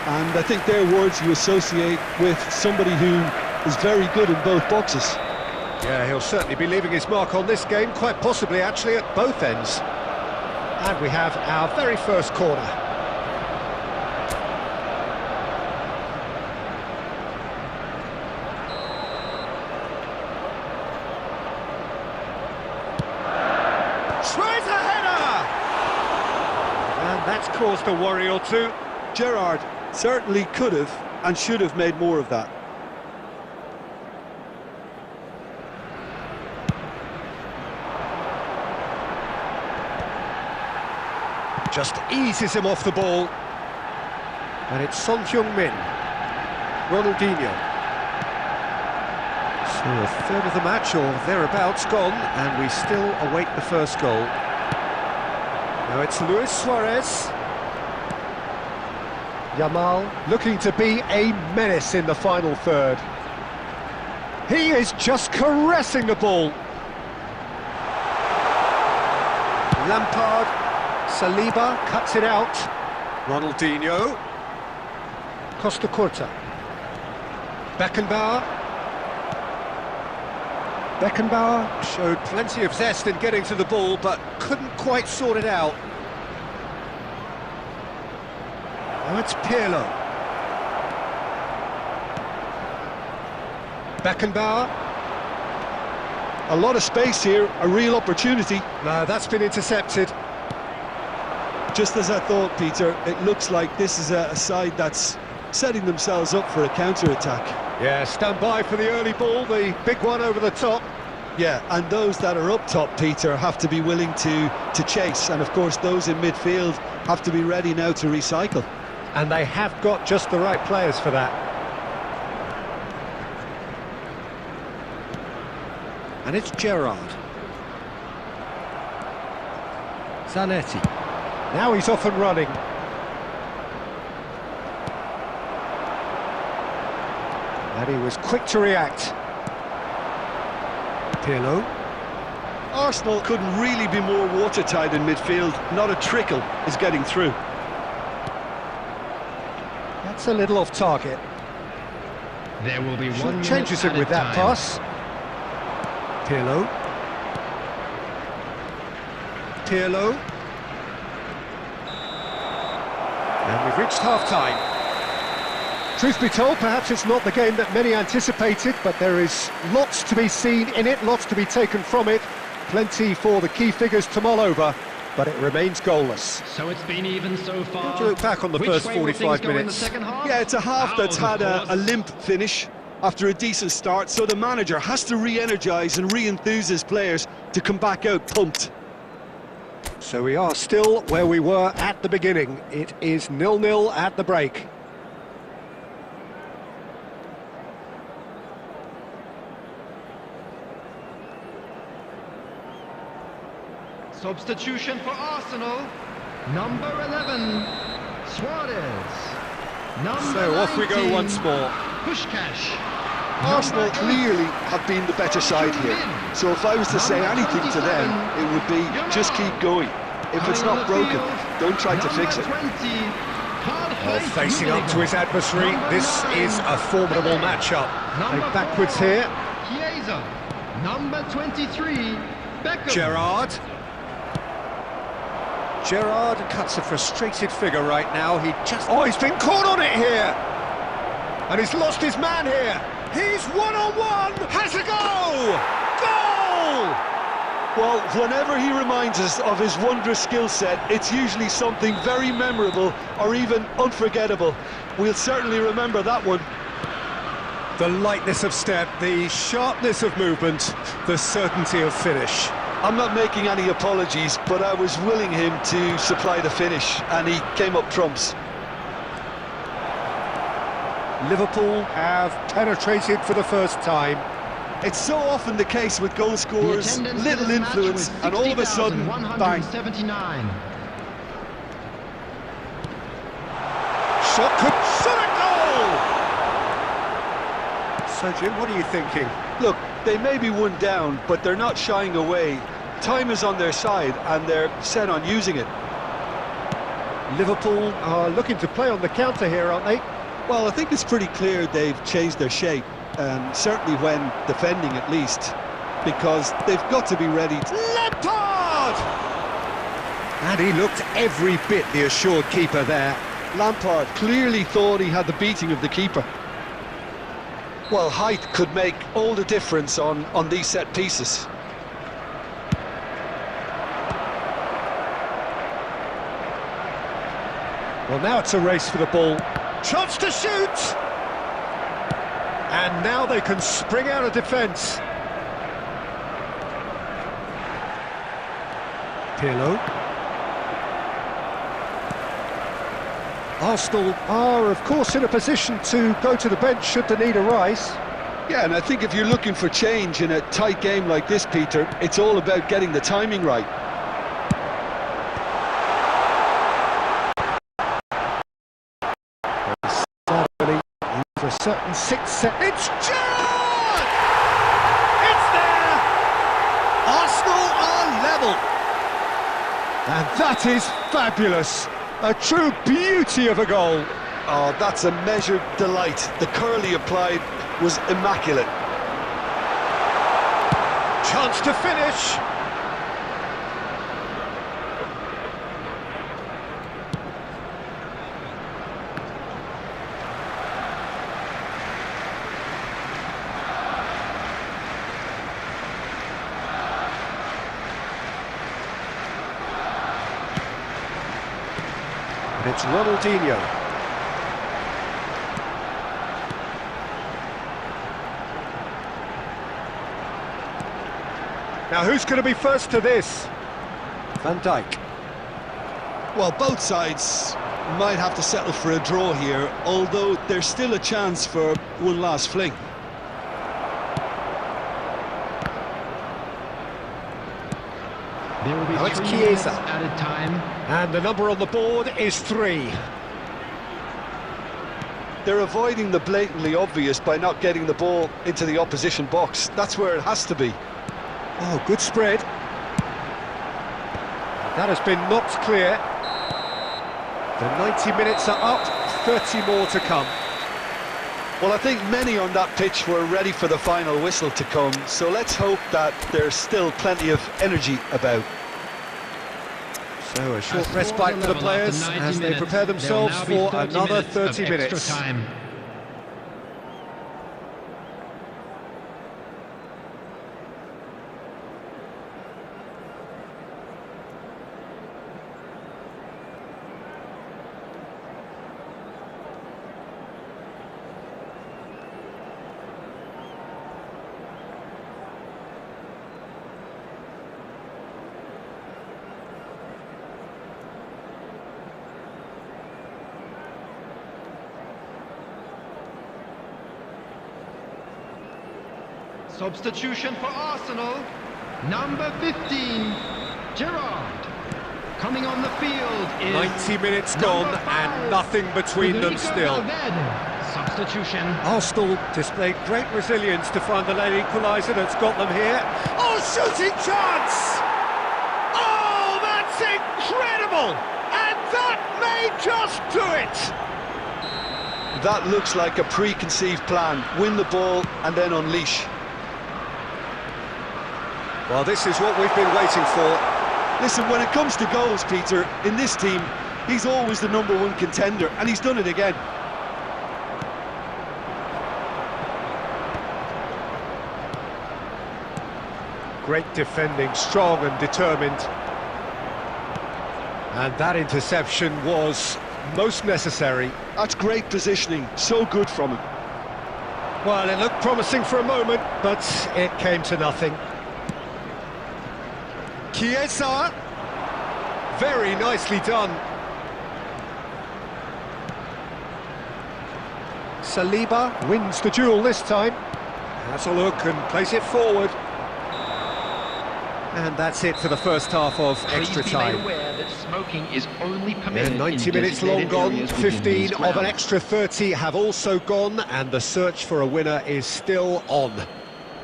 and I think they're words you associate with somebody who is very good in both boxes. Yeah, he'll certainly be leaving his mark on this game, quite possibly actually at both ends. And we have our very first corner. Tries a header! And that's caused a worry or two. Gerrard certainly could have and should have made more of that. Just eases him off the ball. And it's Son Heung-min. Ronaldinho. So a third of the match or thereabouts gone, and we still await the first goal. Now it's Luis Suarez. Yamal looking to be a menace in the final third. He is just caressing the ball. Lampard, Saliba cuts it out. Ronaldinho. Costa Curta. Beckenbauer. Beckenbauer showed plenty of zest in getting to the ball, but couldn't quite sort it out. Now it's Pirlo. Beckenbauer. A lot of space here, a real opportunity. No, that's been intercepted. Just as I thought, Peter, it looks like this is a side that's setting themselves up for a counter-attack. Yeah, stand by for the early ball, the big one over the top. Yeah, and those that are up top, Peter, have to be willing to chase. And of course, those in midfield have to be ready now to recycle. And they have got just the right players for that. And it's Gerrard. Zanetti. Now he's off and running. And he was quick to react. Pirlo. Arsenal couldn't really be more watertight in midfield. Not a trickle is getting through. That's a little off target. There will be one Changes it with that pass. Pirlo. Pirlo. And we've reached half-time. Truth be told, perhaps it's not the game that many anticipated, but there is lots to be seen in it, lots to be taken from it. Plenty for the key figures to mull over, but it remains goalless. So it's been even so far. How do you look back on the first 45 minutes? Yeah, it's a half that's had a limp finish after a decent start, so the manager has to re-energise and re-enthuse his players to come back out pumped. So we are still where we were at the beginning. It is 0-0 at the break. Substitution for Arsenal. Number 11, Suarez. Number So off we go 19, once more. Pushkash. Arsenal Number clearly have been the better side here. So if I was to say anything to them, it would be just keep going. If it's not broken, don't try to fix it. Well, facing up to his adversary, this is a formidable matchup. Play backwards here. Chiesa. Number 23, Beckham. Gerrard cuts a frustrated figure right now. He's been caught on it here! And he's lost his man here. He's one-on-one! Has a go! Goal! Well, whenever he reminds us of his wondrous skill set, it's usually something very memorable or even unforgettable. We'll certainly remember that one. The lightness of step, the sharpness of movement, the certainty of finish. I'm not making any apologies, but I was willing him to supply the finish, and he came up trumps. Liverpool have penetrated for the first time. It's so often the case with goal scorers, little influence, and all of a sudden, bang. Shot a goal! So Jim, what are you thinking? Look, they may be one down, but they're not shying away. Time is on their side, and they're set on using it. Liverpool are looking to play on the counter here, aren't they? Well, I think it's pretty clear they've changed their shape, certainly when defending at least, because they've got to be ready to... Lampard! And he looked every bit the assured keeper there. Lampard clearly thought he had the beating of the keeper. Well, height could make all the difference on these set pieces. Well, now it's a race for the ball. Chance to shoot! And now they can spring out of defence. Pirlo. Arsenal are, of course, in a position to go to the bench should the need arise. Yeah, and I think if you're looking for change in a tight game like this, Peter, it's all about getting the timing right. For a certain 6 seconds. It's Gerrard! It's there! Arsenal are level! And that is fabulous! A true beauty of a goal. Oh, that's a measured delight. The curl he applied was immaculate. Chance to finish. And it's Ronaldinho. Now who's going to be first to this? Van Dijk. Well, both sides might have to settle for a draw here, although there's still a chance for one last fling. There will be Now it's 3 Chiesa. minutes added time. And the number on the board is 3. They're avoiding the blatantly obvious by not getting the ball into the opposition box. That's where it has to be. Oh, good spread. That has been knocked clear. The 90 minutes are up, 30 more to come. Well, I think many on that pitch were ready for the final whistle to come, so let's hope that there's still plenty of energy about. So a short respite for the players as they prepare themselves for another 30 minutes. Time. Substitution for Arsenal, number 15, Gerrard. Coming on the field is 90 minutes gone number 5, and nothing between them still. Substitution. Arsenal displayed great resilience to find the late equaliser that's got them here. Oh, shooting chance! Oh, that's incredible! And that may just do it! That looks like a preconceived plan. Win the ball and then unleash. Well, this is what we've been waiting for. Listen, when it comes to goals, Peter, in this team, he's always the #1 contender, and he's done it again. Great defending, strong and determined. And that interception was most necessary. That's great positioning, so good from him. Well, it looked promising for a moment, but it came to nothing. Chiesa, very nicely done. Saliba wins the duel this time. Has a look and plays it forward. And that's it for the first half of extra Please be time. made aware that smoking is only permitted And 90 in minutes long designated gone, areas within 15 these of an grounds. extra 30 have also gone, and the search for a winner is still on.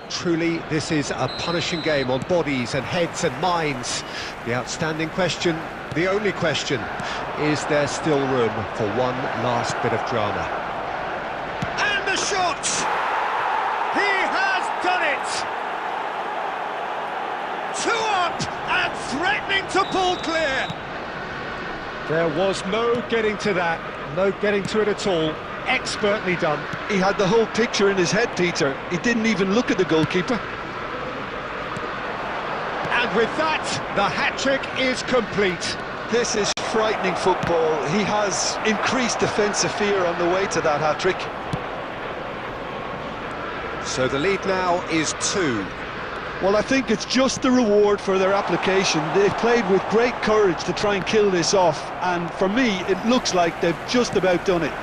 Truly, this is a punishing game on bodies and heads and minds. The outstanding question, the only question, is there still room for one last bit of drama? And the shot! He has done it! 2 up and threatening to pull clear! There was no getting to that, no getting to it at all. Expertly done. He had the whole picture in his head, Peter. He didn't even look at the goalkeeper. And with that, the hat-trick is complete. This is frightening football. He has increased defensive fear on the way to that hat-trick. So the lead now is 2. Well, I think it's just the reward for their application. They've played with great courage to try and kill this off, and for me, it looks like they've just about done it.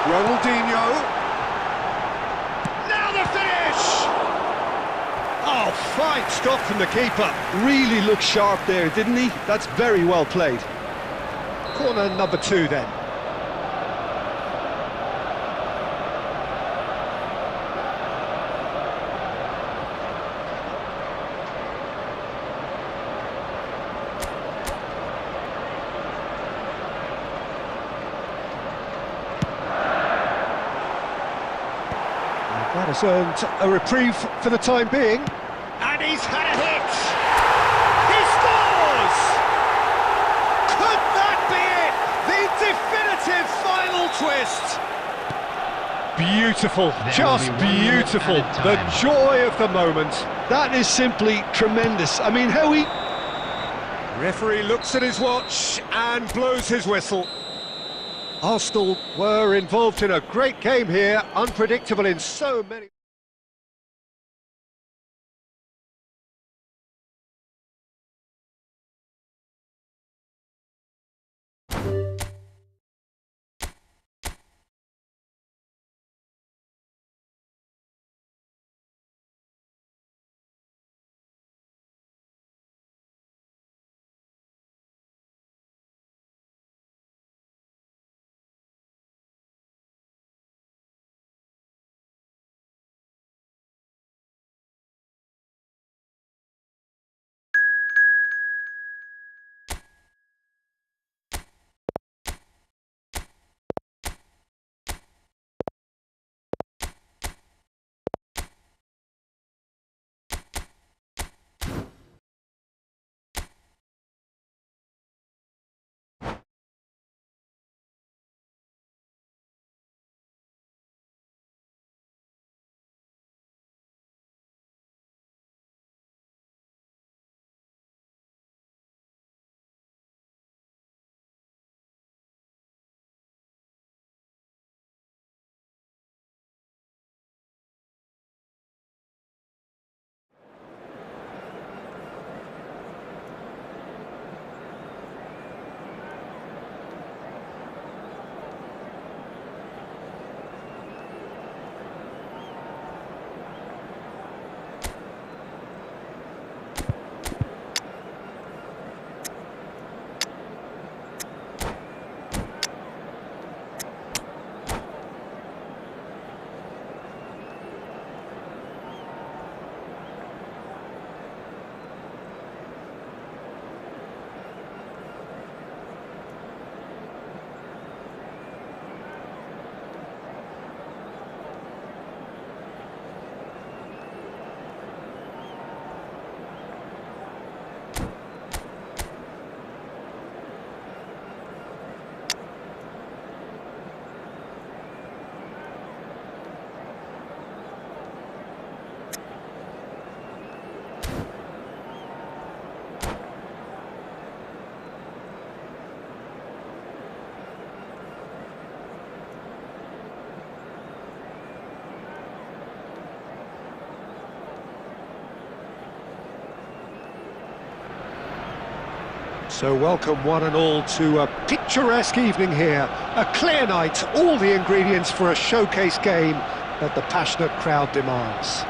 Ronaldinho. Now the finish! Oh, fine stop from the keeper. Really looked sharp there, didn't he? That's very well played. Corner number 2 then. That has earned a reprieve for the time being. And he's had a hit! He scores! Could that be it? The definitive final twist! Beautiful, There just will be 1 minute beautiful. added The time. joy of the moment. That is simply tremendous. I mean, how he... Referee looks at his watch and blows his whistle. Arsenal were involved in a great game here, unpredictable in so many... So welcome one and all to a picturesque evening here. A clear night, all the ingredients for a showcase game that the passionate crowd demands.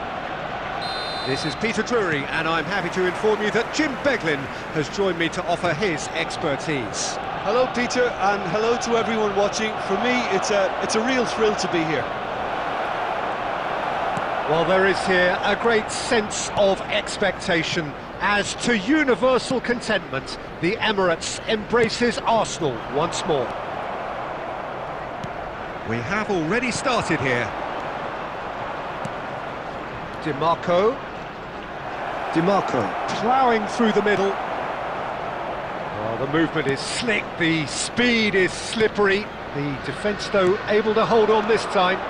This is Peter Drury, and I'm happy to inform you that Jim Beglin has joined me to offer his expertise. Hello, Peter, and hello to everyone watching. For me, it's a real thrill to be here. Well, there is here a great sense of expectation as to universal contentment. The Emirates embraces Arsenal once more. We have already started here. DiMarco ploughing through the middle. Oh, the movement is slick, the speed is slippery. The defence, though, able to hold on this time.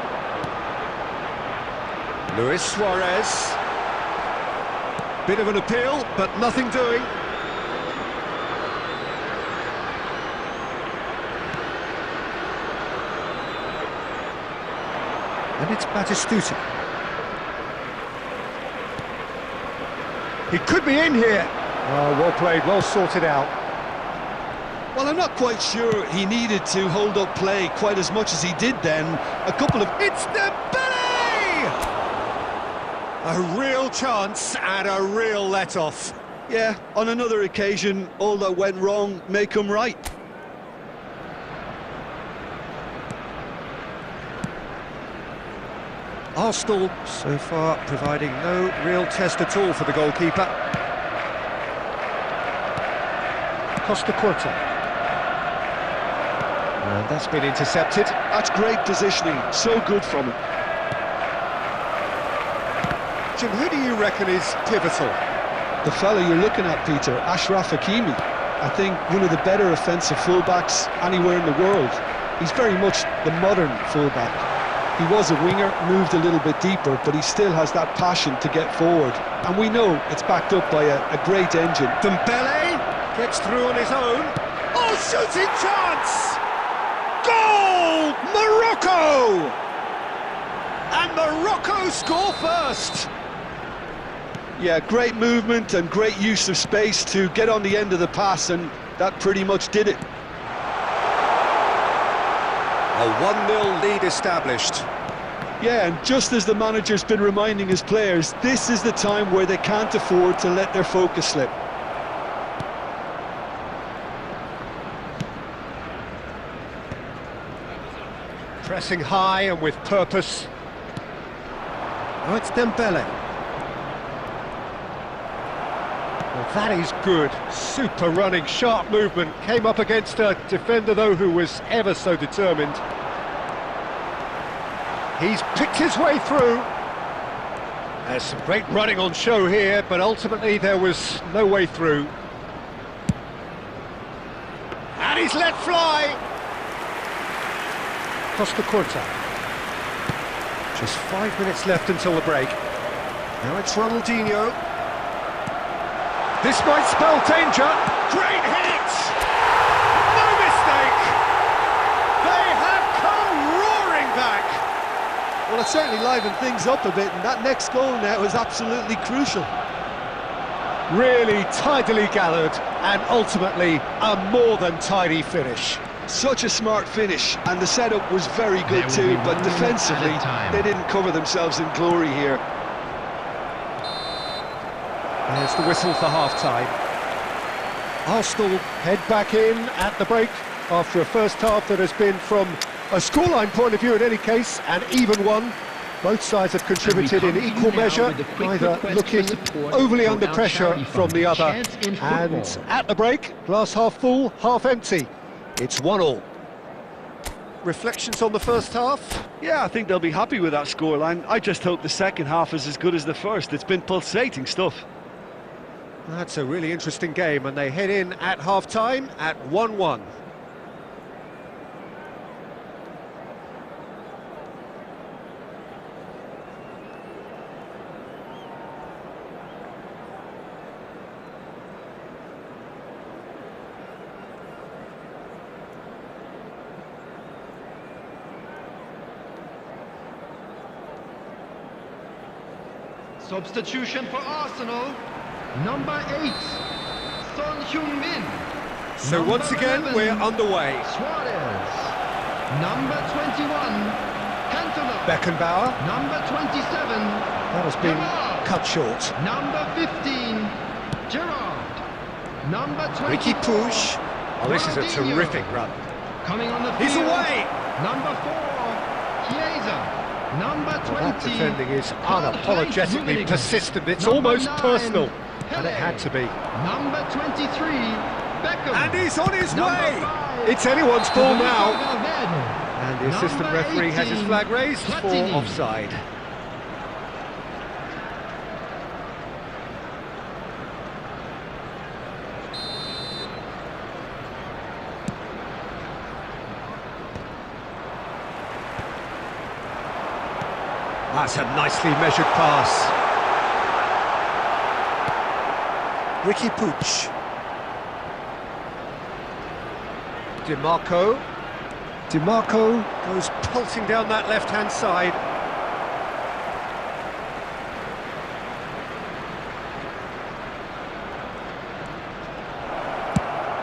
Luis Suarez. Bit of an appeal, but nothing doing. And it's Batistuta. He could be in here. Oh, well played, well sorted out. Well, I'm not quite sure he needed to hold up play quite as much as he did then. A couple of... It's Dembele! A real chance and a real let-off. Yeah, on another occasion, all that went wrong may come right. Arsenal, so far, providing no real test at all for the goalkeeper. Costa Curta. And that's been intercepted. That's great positioning, so good from him. Jim, who do you reckon is pivotal? The fella you're looking at, Peter, Ashraf Hakimi. I think one of the better offensive fullbacks anywhere in the world. He's very much the modern fullback. He was a winger, moved a little bit deeper, but he still has that passion to get forward. And we know it's backed up by a great engine. Dembele gets through on his own. Oh, shooting chance! Goal! Morocco! And Morocco score first! Yeah, great movement and great use of space to get on the end of the pass, and that pretty much did it. A 1-0 lead established. Yeah, and just as the manager's been reminding his players, this is the time where they can't afford to let their focus slip. Pressing high and with purpose. Oh, it's Dembele. Well, that is good. Super running, sharp movement. Came up against a defender, though, who was ever so determined. He's picked his way through. There's some great running on show here, but ultimately there was no way through. And he's let fly. Costa Curta. Just 5 minutes left until the break. Now it's Ronaldinho. This might spell danger. Great hit! No mistake! They have come roaring back! Well, it certainly livened things up a bit, and that next goal now is absolutely crucial. Really tidily gathered, and ultimately a more than tidy finish. Such a smart finish, and the setup was very good too, but defensively, they didn't cover themselves in glory here. There's the whistle for half-time. Arsenal head back in at the break after a first half that has been, from a scoreline point of view in any case, an even one. Both sides have contributed in equal measure, neither looking overly under pressure from the other. And at the break, glass half full, half empty. It's 1-1. Reflections on the first half? Yeah, I think they'll be happy with that scoreline. I just hope the second half is as good as the first. It's been pulsating stuff. That's a really interesting game, and they head in at half-time at 1-1. Substitution for Arsenal. Number 8, Son Heung-min. So Number once again, 11, we're underway. Suarez. Number 21, Cantona. Beckenbauer. Number 27, That has been Gerrard. cut short. Number 15, Gerrard. Number 24, Ricky Puig. Oh, this is a Ronaldinho. terrific run. Coming on the field. He's away! Number 4, Chiesa. Number 20, Well, that defending is unapologetically Rummenigge. persistent. It's Number almost 9, personal, and Pele. it had to be. Number 23, Beckham. And he's on his Number way! 5, It's anyone's ball now. Valverde. And the assistant Number referee has his 18, flag raised for Platini. offside. That's a nicely measured pass. Ricky Puig. DiMarco. DiMarco goes pulsing down that left-hand side.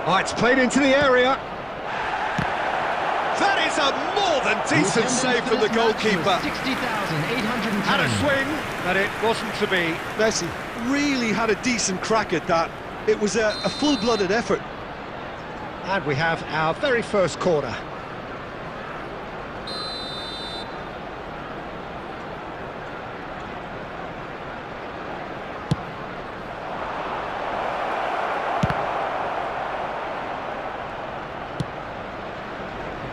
Oh, it's played into the area. That is a more than decent save from the goalkeeper. 60,810. Had a swing, but it wasn't to be. Messi really had a decent crack at that. It was a full-blooded effort. And we have our very first corner.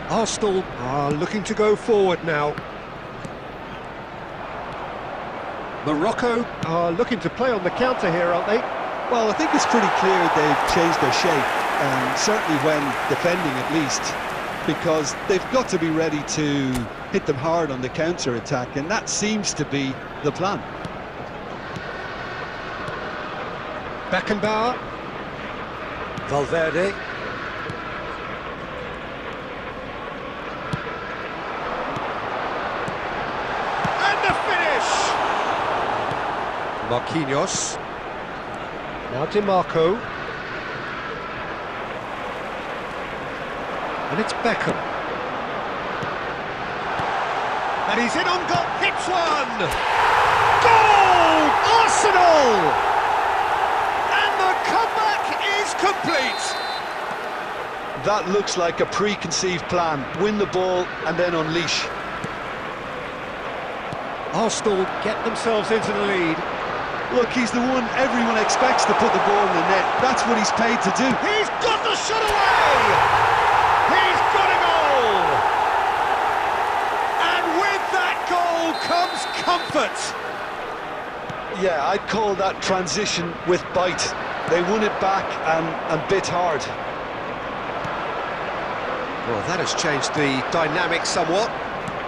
Arsenal are looking to go forward now. Morocco are looking to play on the counter here, aren't they? Well, I think it's pretty clear they've changed their shape, certainly when defending at least, because they've got to be ready to hit them hard on the counter-attack, and that seems to be the plan. Beckenbauer. Valverde. Marquinhos. Now DiMarco. And it's Beckham. And he's in on goal, hits one! Goal! Arsenal! And the comeback is complete! That looks like a preconceived plan. Win the ball and then unleash. Arsenal get themselves into the lead. Look, he's the one everyone expects to put the ball in the net. That's what he's paid to do. He's got the shot away! He's got a goal! And with that goal comes comfort! Yeah, I'd call that transition with bite. They won it back and bit hard. Well, that has changed the dynamic somewhat.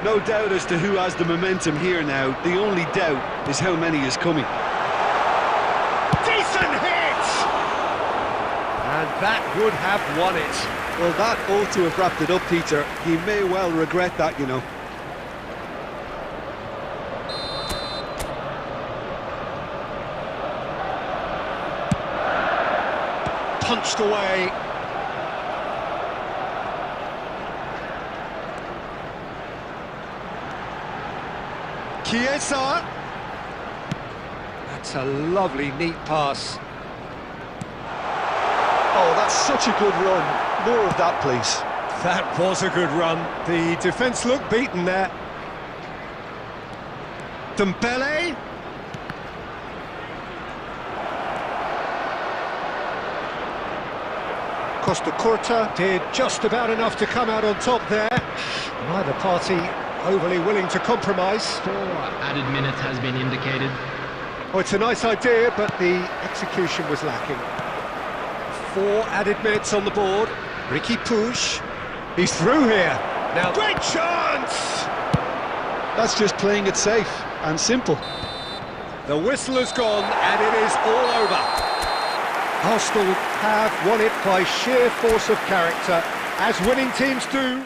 No doubt as to who has the momentum here now. The only doubt is how many is coming. Decent hit! And that would have won it. Well, that ought to have wrapped it up, Peter. He may well regret that, you know. Punched away. Chiesa! That's a lovely, neat pass. Oh, that's such a good run. More of that, please. That was a good run. The defence looked beaten there. Dembele. Costa Curta did just about enough to come out on top there. Neither party overly willing to compromise. 4 added minutes has been indicated. Oh, it's a nice idea, but the execution was lacking. 4 added minutes on the board. Ricky Puig. He's through here. Now, Great chance! That's just playing it safe and simple. the whistle has gone and it is all over. Arsenal have won it by sheer force of character, as winning teams do.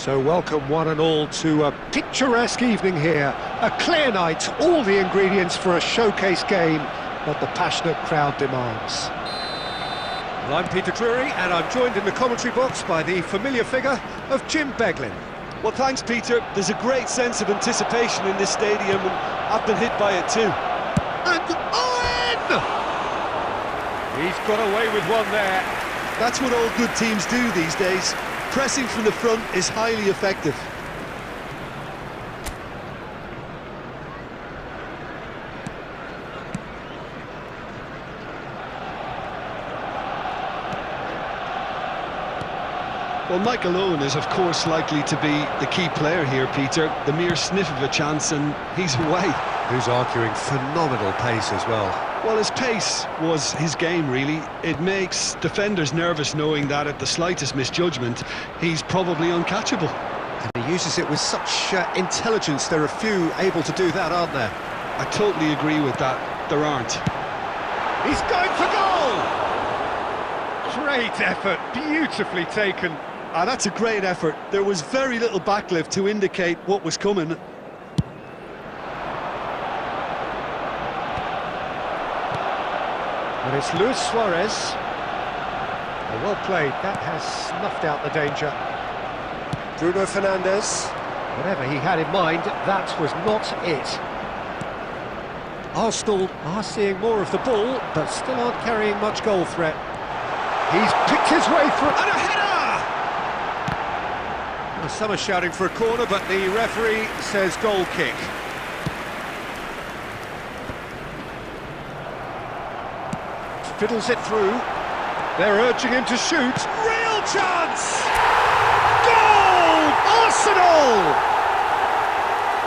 So welcome one and all to a picturesque evening here. A clear night, all the ingredients for a showcase game that the passionate crowd demands. Well, I'm Peter Drury, and I'm joined in the commentary box by the familiar figure of Jim Beglin. Well, thanks, Peter. There's a great sense of anticipation in this stadium, and I've been hit by it too. And Owen! He's got away with one there. That's what all good teams do these days. Pressing from the front is highly effective. Well, Michael Owen is, of course, likely to be the key player here, Peter. The mere sniff of a chance and he's away. Who's arguing phenomenal pace as well. Well, his pace was his game, really. It makes defenders nervous knowing that at the slightest misjudgment, he's probably uncatchable. And he uses it with such intelligence. There are few able to do that, aren't there? I totally agree with that. There aren't. He's going for goal! Great effort, beautifully taken. That's a great effort. There was very little backlift to indicate what was coming. And it's Luis Suarez. Well played, that has snuffed out the danger. Bruno Fernandes. Whatever he had in mind, that was not it. Arsenal are seeing more of the ball, but still aren't carrying much goal threat. He's picked his way through, and a header! Well, some are shouting for a corner, but the referee says goal kick. Fiddles it through. They're urging him to shoot. Real chance! Goal! Arsenal!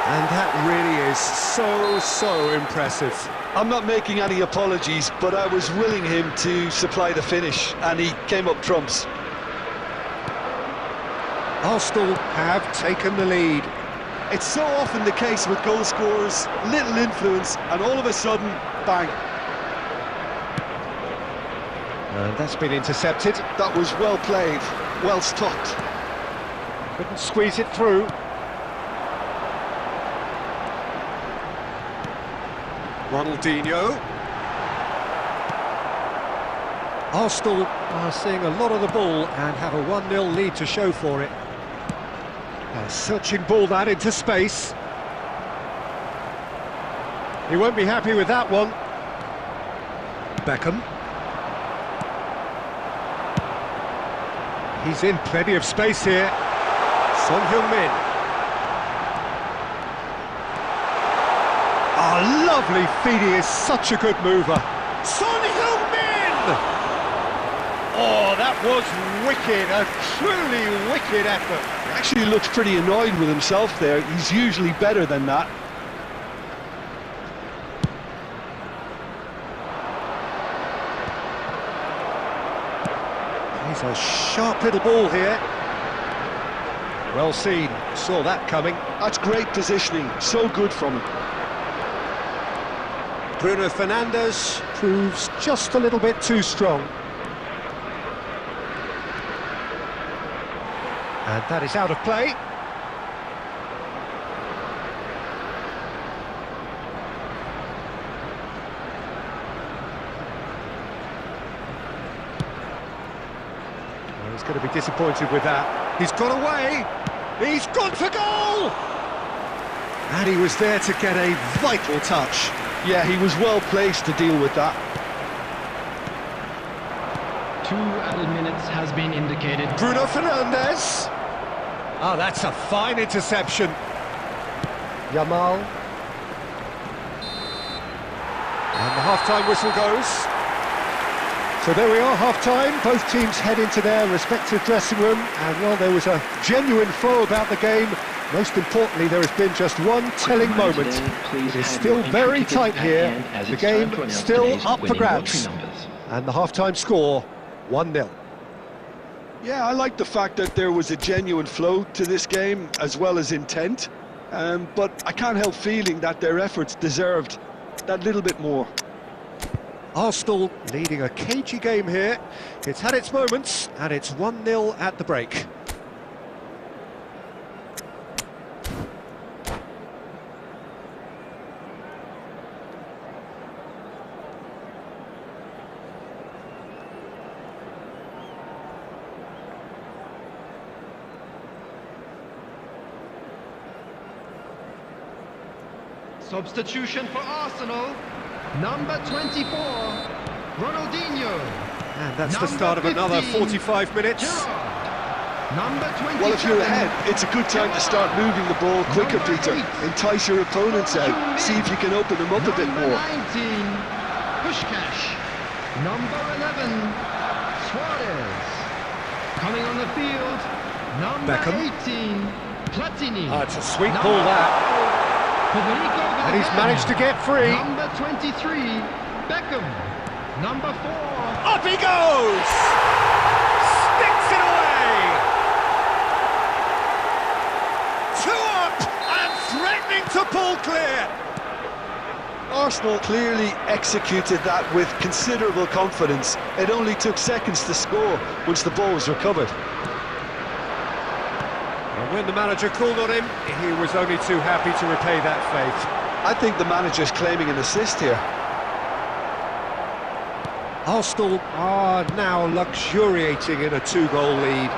And that really is so impressive. I'm not making any apologies, but I was willing him to supply the finish, and he came up trumps. Arsenal have taken the lead. It's so often the case with goal scorers, little influence, and all of a sudden, bang. And that's been intercepted. That was well played, well stopped. Couldn't squeeze it through. Ronaldinho. Arsenal are seeing a lot of the ball and have a 1-0 lead to show for it. A searching ball that into space. He won't be happy with that one. Beckham. He's in plenty of space here. Son Heung-min. A lovely feed, he is such a good mover. Son Heung-min! Oh, that was wicked, a truly wicked effort. He actually looks pretty annoyed with himself there. He's usually better than that. He's a sharp little ball here. Well seen, saw that coming. That's great positioning, so good from him. Bruno Fernandes proves just a little bit too strong. And that is out of play. Well, he's going to be disappointed with that. He's got away. He's gone for goal! And he was there to get a vital touch. Yeah, he was well placed to deal with that. 2 added minutes has been indicated. Bruno Fernandes. Oh, that's a fine interception. Yamal. And the half-time whistle goes. So there we are, half-time. Both teams head into their respective dressing room. And while there was a genuine flow about the game, most importantly, there has been just one telling moment. It is still very tight here. The game still up for grabs. And the half-time score, 1-0. Yeah, I like the fact that there was a genuine flow to this game, as well as intent. But I can't help feeling that their efforts deserved that little bit more. Arsenal leading a cagey game here. It's had its moments, and it's 1-0 at the break. Substitution for Arsenal. Number 24, Ronaldinho. And that's the start of another 45 minutes. Gerrard. Number 27. Well, if you're ahead, it's a good time to start moving the ball quicker, Number Peter. 8. Entice your opponents out. See if you can open them up a bit Number more. 19, Pushkash. Number 11, Suarez. Coming on the field, number Beckham. 18, Platini. It's a sweet ball, that. Federico And he's Valverde. managed to get free. Number 23, Beckham. Number 4, Up he goes! Sticks it away! Two up and threatening to pull clear. Arsenal clearly executed that with considerable confidence. It only took seconds to score once the ball was recovered. And when the manager called on him, he was only too happy to repay that faith. I think the manager's claiming an assist here. Arsenal are now luxuriating in a 2-goal lead.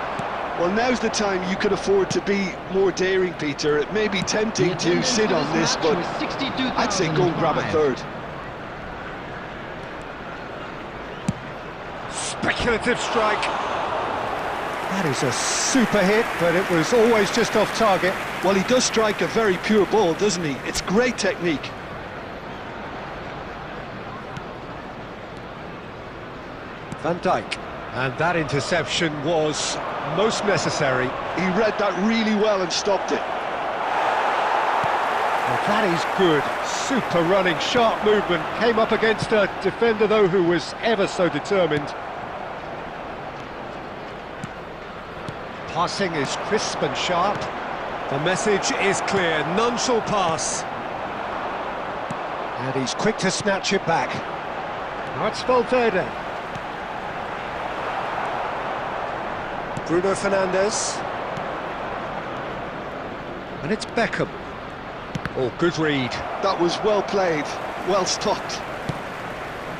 Well, now's the time you could afford to be more daring, Peter. It may be tempting to sit on this, but I'd say go and grab a third. Speculative strike. That is a super hit, but it was always just off target. Well, he does strike a very pure ball, doesn't he? It's great technique. Van Dijk. And that interception was most necessary. He read that really well and stopped it. Well, that is good. Super running, sharp movement. Came up against a defender, though, who was ever so determined. Passing is crisp and sharp. The message is clear. None shall pass. And he's quick to snatch it back. Now it's Valverde. Bruno Fernandes. And it's Beckham. Oh, good read. That was well played, well stopped.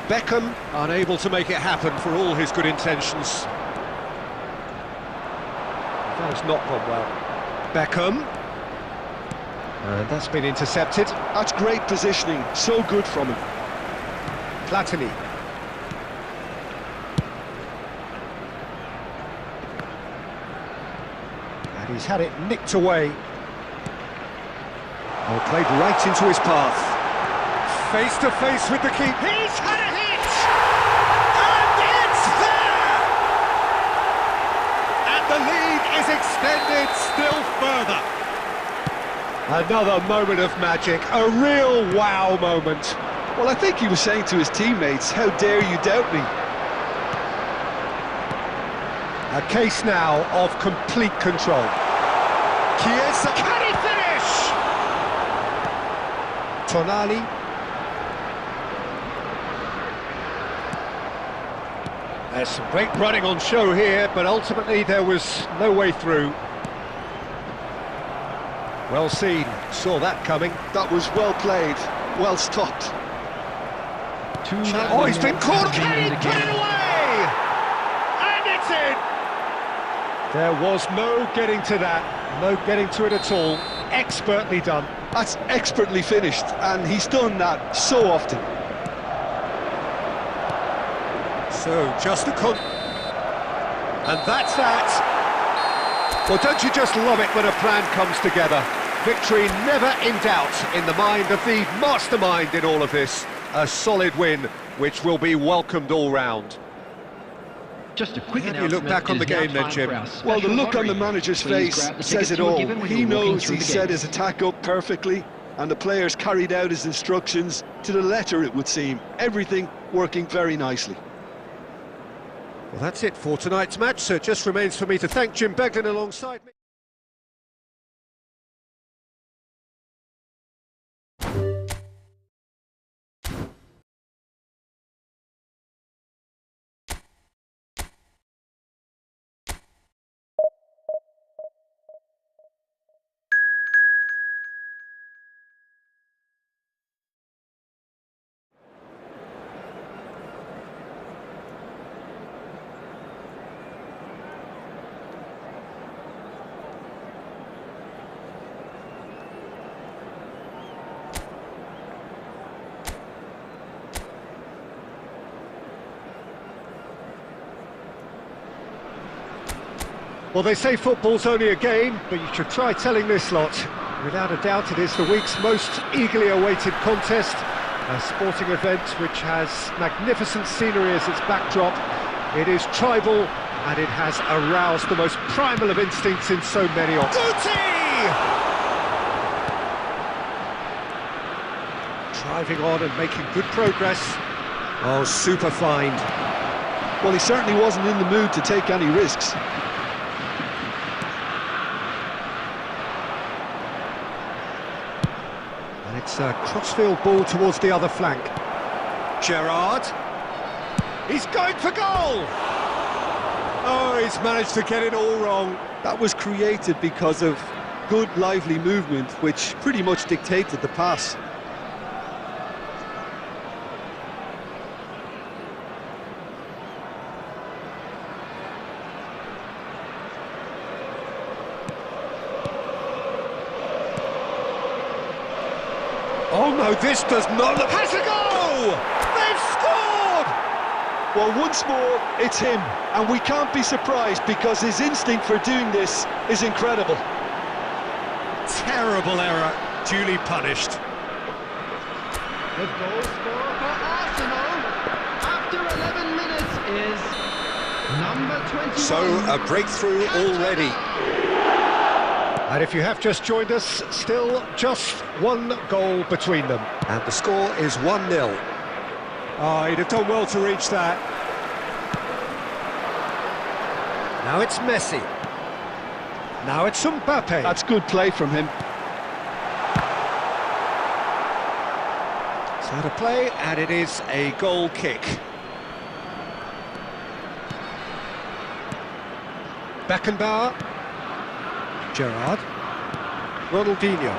Beckham unable to make it happen for all his good intentions. That has not gone well. Beckham. And that's been intercepted. That's great positioning, so good from him. Platini. And he's had it nicked away. Oh, played right into his path. Face to face with the keeper. He's had a hit! And it's there! And the lead is extended still further. Another moment of magic, a real wow moment. Well, I think he was saying to his teammates, how dare you doubt me? A case now of complete control. Chiesa, can he finish? Tonali. There's some great running on show here, but ultimately there was no way through. Well seen, saw that coming. That was well played, well stopped. Oh, he's been caught, can he put it away? And it's in! There was no getting to that, no getting to it at all. Expertly done. That's expertly finished, and he's done that so often. So, just a and that's that. Well, don't you just love it when a plan comes together? Victory never in doubt in the mind of the mastermind in all of this. A solid win, which will be welcomed all round. Just a quick How do you look back on the game then, Jim? Well, the look on the manager's face says it all. He knows he set his attack up perfectly, and the players carried out his instructions to the letter, it would seem. Everything working very nicely. Well, that's it for tonight's match, so it just remains for me to thank Jim Beglin alongside me. Well, they say football's only a game, but you should try telling this lot. Without a doubt, it is the week's most eagerly awaited contest, a sporting event which has magnificent scenery as its backdrop. It is tribal, and it has aroused the most primal of instincts in so many of them. Driving on and making good progress. Oh, super find. Well, he certainly wasn't in the mood to take any risks. And it's a crossfield ball towards the other flank. Gerrard. He's going for goal! Oh, he's managed to get it all wrong. That was created because of good, lively movement, which pretty much dictated the pass. Oh no, this does not look... Has a goal! They've scored! Well, once more, it's him, and we can't be surprised because his instinct for doing this is incredible. Terrible error, duly punished. The goal scorer for Arsenal after 11 minutes is number 21. So, a breakthrough already. And if you have just joined us, still just one goal between them. And the score is 1-0. Oh, he'd have done well to reach that. Now it's Messi. Now it's Mbappe. That's good play from him. So to play, and it is a goal kick. Beckenbauer. Gerrard. Ronaldinho.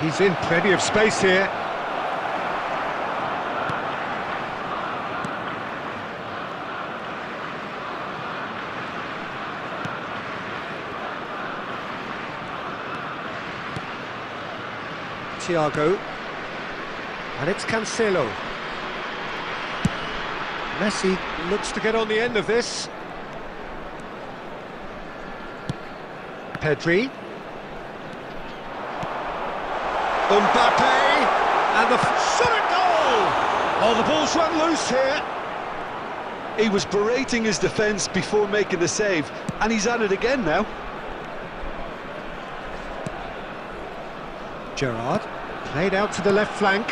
He's in plenty of space here. Thiago. And it's Cancelo. Messi looks to get on the end of this. Pedri. Mbappe. And the shot at goal! Oh, the ball's run loose here. He was berating his defence before making the save, and he's at it again now. Gerrard. Played out to the left flank.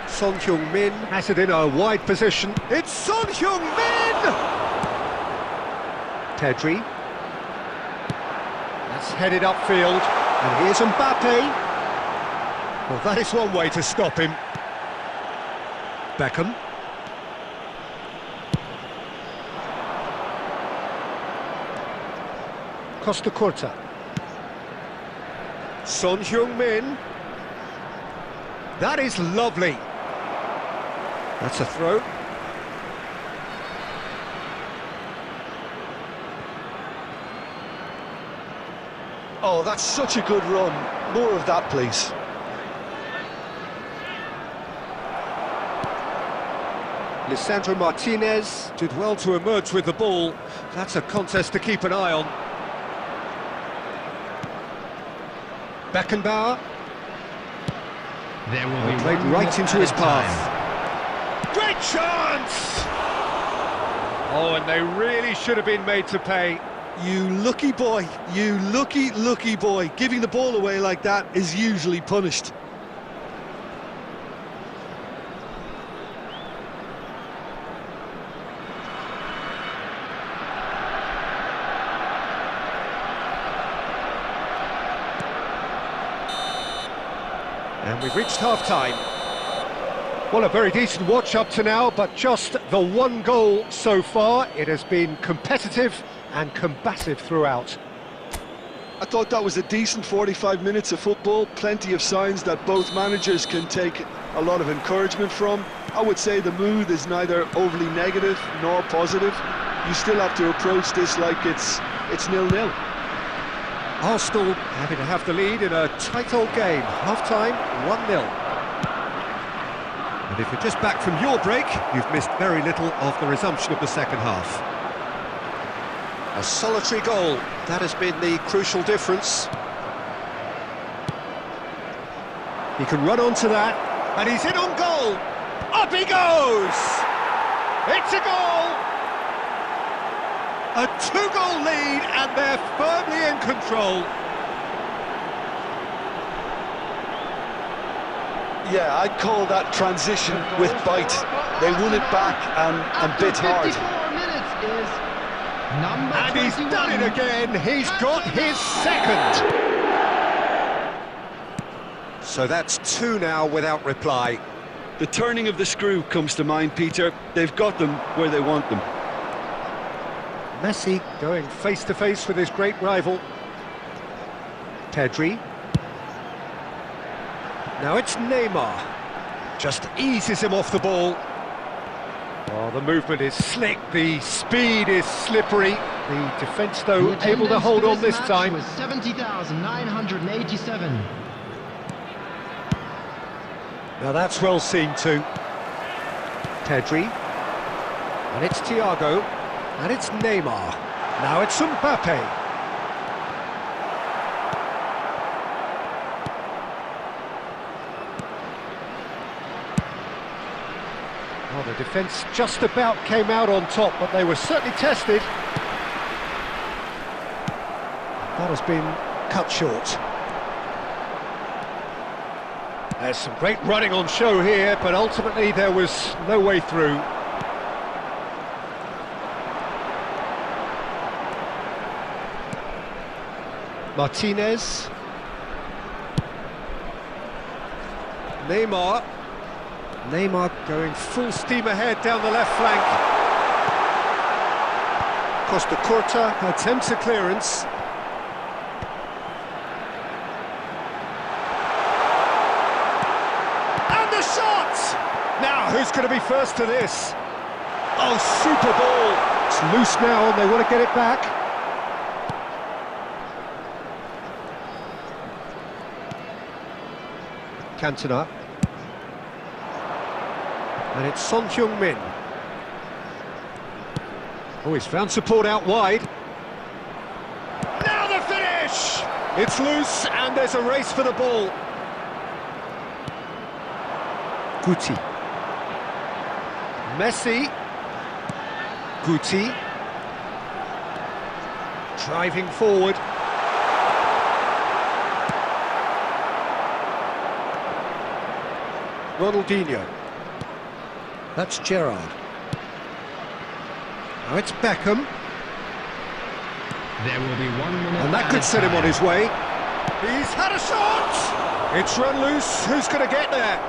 Son Heung-min has it in a wide position. It's Son Heung-min! Pedri. That's headed upfield, and here's Mbappe. Well, that is one way to stop him. Beckham. Costa Curta. Son Heung-min. That is lovely. That's a throw. Oh, that's such a good run. More of that, please. Lisandro Martinez did well to emerge with the ball. That's a contest to keep an eye on. Beckenbauer. There will be played right into his path. time. Great chance! Oh, and they really should have been made to pay. You lucky boy, you lucky, lucky boy. Giving the ball away like that is usually punished. And we've reached half-time. Well, a very decent watch up to now, but just the one goal so far. It has been competitive and combative throughout. I thought that was a decent 45 minutes of football. Plenty of signs that both managers can take a lot of encouragement from. I would say the mood is neither overly negative nor positive. You still have to approach this like it's 0-0. Arsenal happy to have the lead in a tight old game. Half-time, 1-0. And And if you're just back from your break, you've missed very little of the resumption of the second half. A solitary goal, that has been the crucial difference. He can run onto that, and he's in on goal! Up he goes! It's a goal! A two-goal lead, and they're firmly in control. Yeah, I'd call that transition with bite. They won it back and bit hard. 54 minutes is number And 21. he's done it again, he's got his second. So that's two now without reply. The turning of the screw comes to mind, Peter. They've got them where they want them. Messi going face-to-face with his great rival. Pedri. Now it's Neymar. Just eases him off the ball. Oh, the movement is slick, the speed is slippery. The defence, though, The able to attendance hold for on this match time. was 70,987. Now that's well seen too. Pedri. And it's Thiago. And it's Neymar. Now it's Mbappe. Well, the defence just about came out on top, but they were certainly tested. That has been cut short. There's some great running on show here, but ultimately there was no way through. Martinez. Neymar. Neymar going full steam ahead down the left flank. Costa Curta attempts a clearance. And the shot! Now, who's going to be first to this? Oh, super ball! It's loose now and they want to get it back. Cantona. And it's Son Heung-min. Oh, he's found support out wide. Now the finish! It's loose and there's a race for the ball. Guti. Messi. Guti. Driving forward. Ronaldinho. That's Gerrard. Now it's Beckham. There will be 1 minute. And that could set him on his way. He's had a shot! It's run loose. Who's going to get there?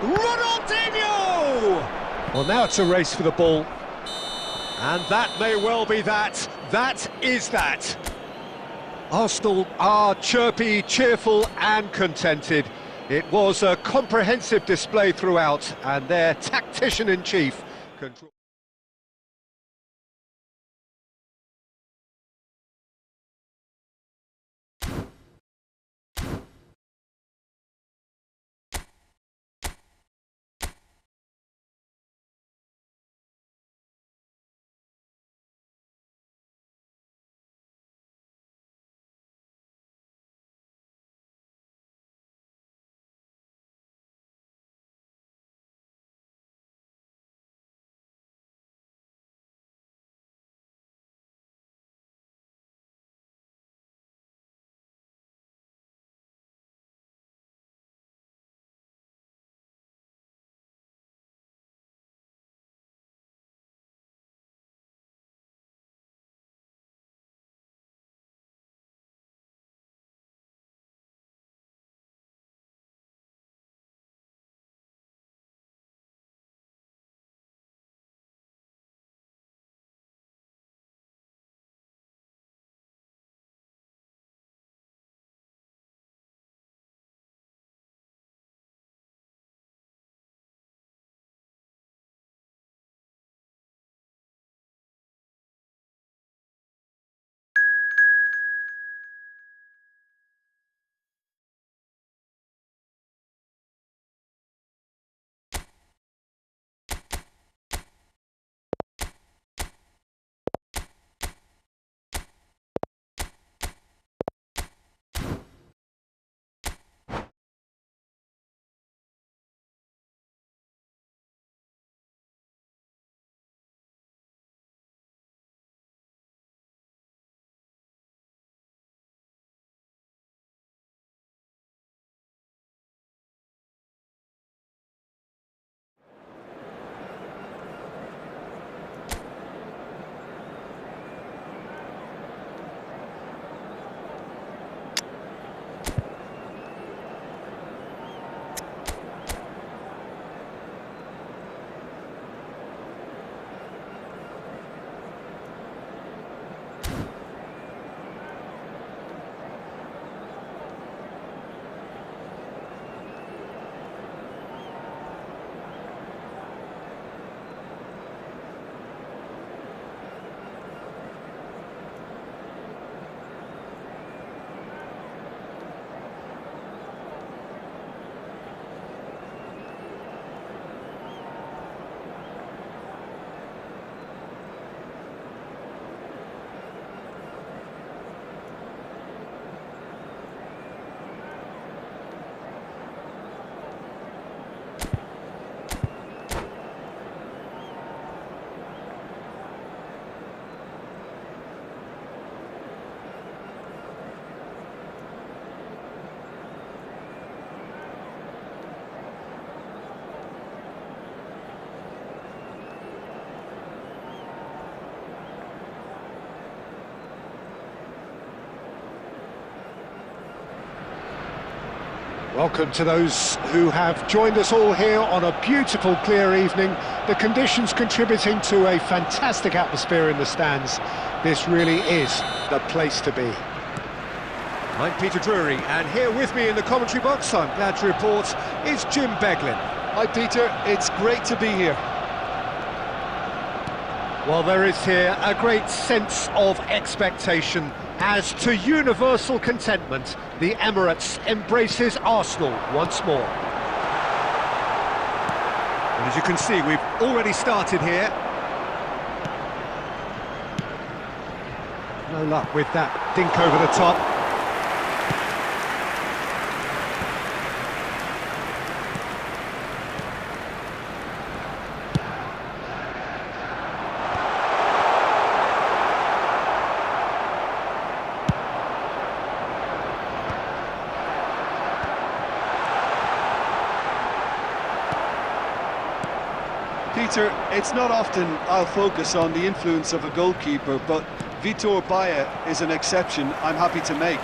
Ronaldinho! Well, now it's a race for the ball. And that may well be that. That is that. Arsenal are chirpy, cheerful and contented. It was a comprehensive display throughout, and their tactician-in-chief control. Welcome to those who have joined us all here on a beautiful, clear evening. The conditions contributing to a fantastic atmosphere in the stands. This really is the place to be. I'm Peter Drury, and here with me in the commentary box, I'm glad to report, is Jim Beglin. Hi Peter, it's great to be here. Well, there is here a great sense of expectation as, to universal contentment, the Emirates embraces Arsenal once more. And as you can see, we've already started here. No luck with that dink over the top. Peter, it's not often I'll focus on the influence of a goalkeeper, but Vitor Baia is an exception I'm happy to make.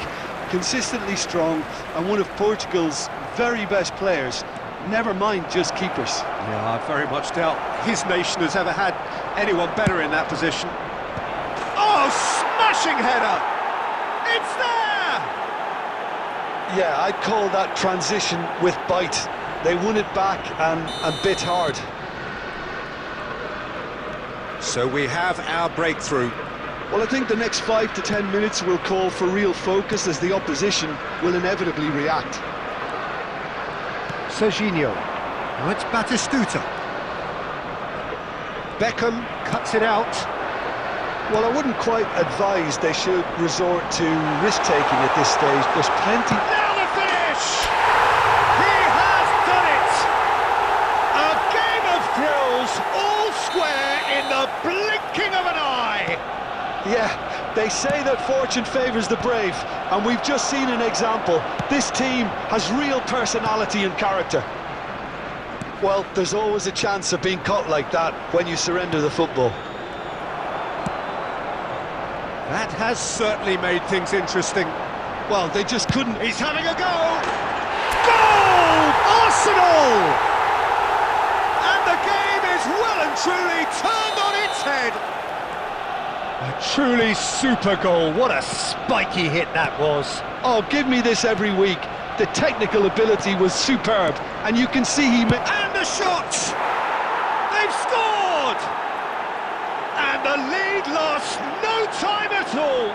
Consistently strong and one of Portugal's very best players, never mind just keepers. Yeah, I very much doubt his nation has ever had anyone better in that position. Oh, smashing header! It's there! Yeah, I'd call that transition with bite. They won it back and bit hard. So we have our breakthrough. Well, I think the next 5 to 10 minutes will call for real focus as the opposition will inevitably react. Serginho. Now it's Batistuta. Beckham cuts it out. Well, I wouldn't quite advise they should resort to risk-taking at this stage. There's plenty... Now the finish! He has done it! A game of thrills, all square in the blinking of an eye! Yeah, they say that fortune favours the brave, and we've just seen an example. This team has real personality and character. Well, there's always a chance of being caught like that when you surrender the football. That has certainly made things interesting. Well, they just couldn't... He's having a go! Goal! Arsenal! And the game is well and truly turned on its head. A truly super goal. What a spiky hit that was. Oh, give me this every week. The technical ability was superb, and you can see And the shot! They've scored! And the lead lost no time at all.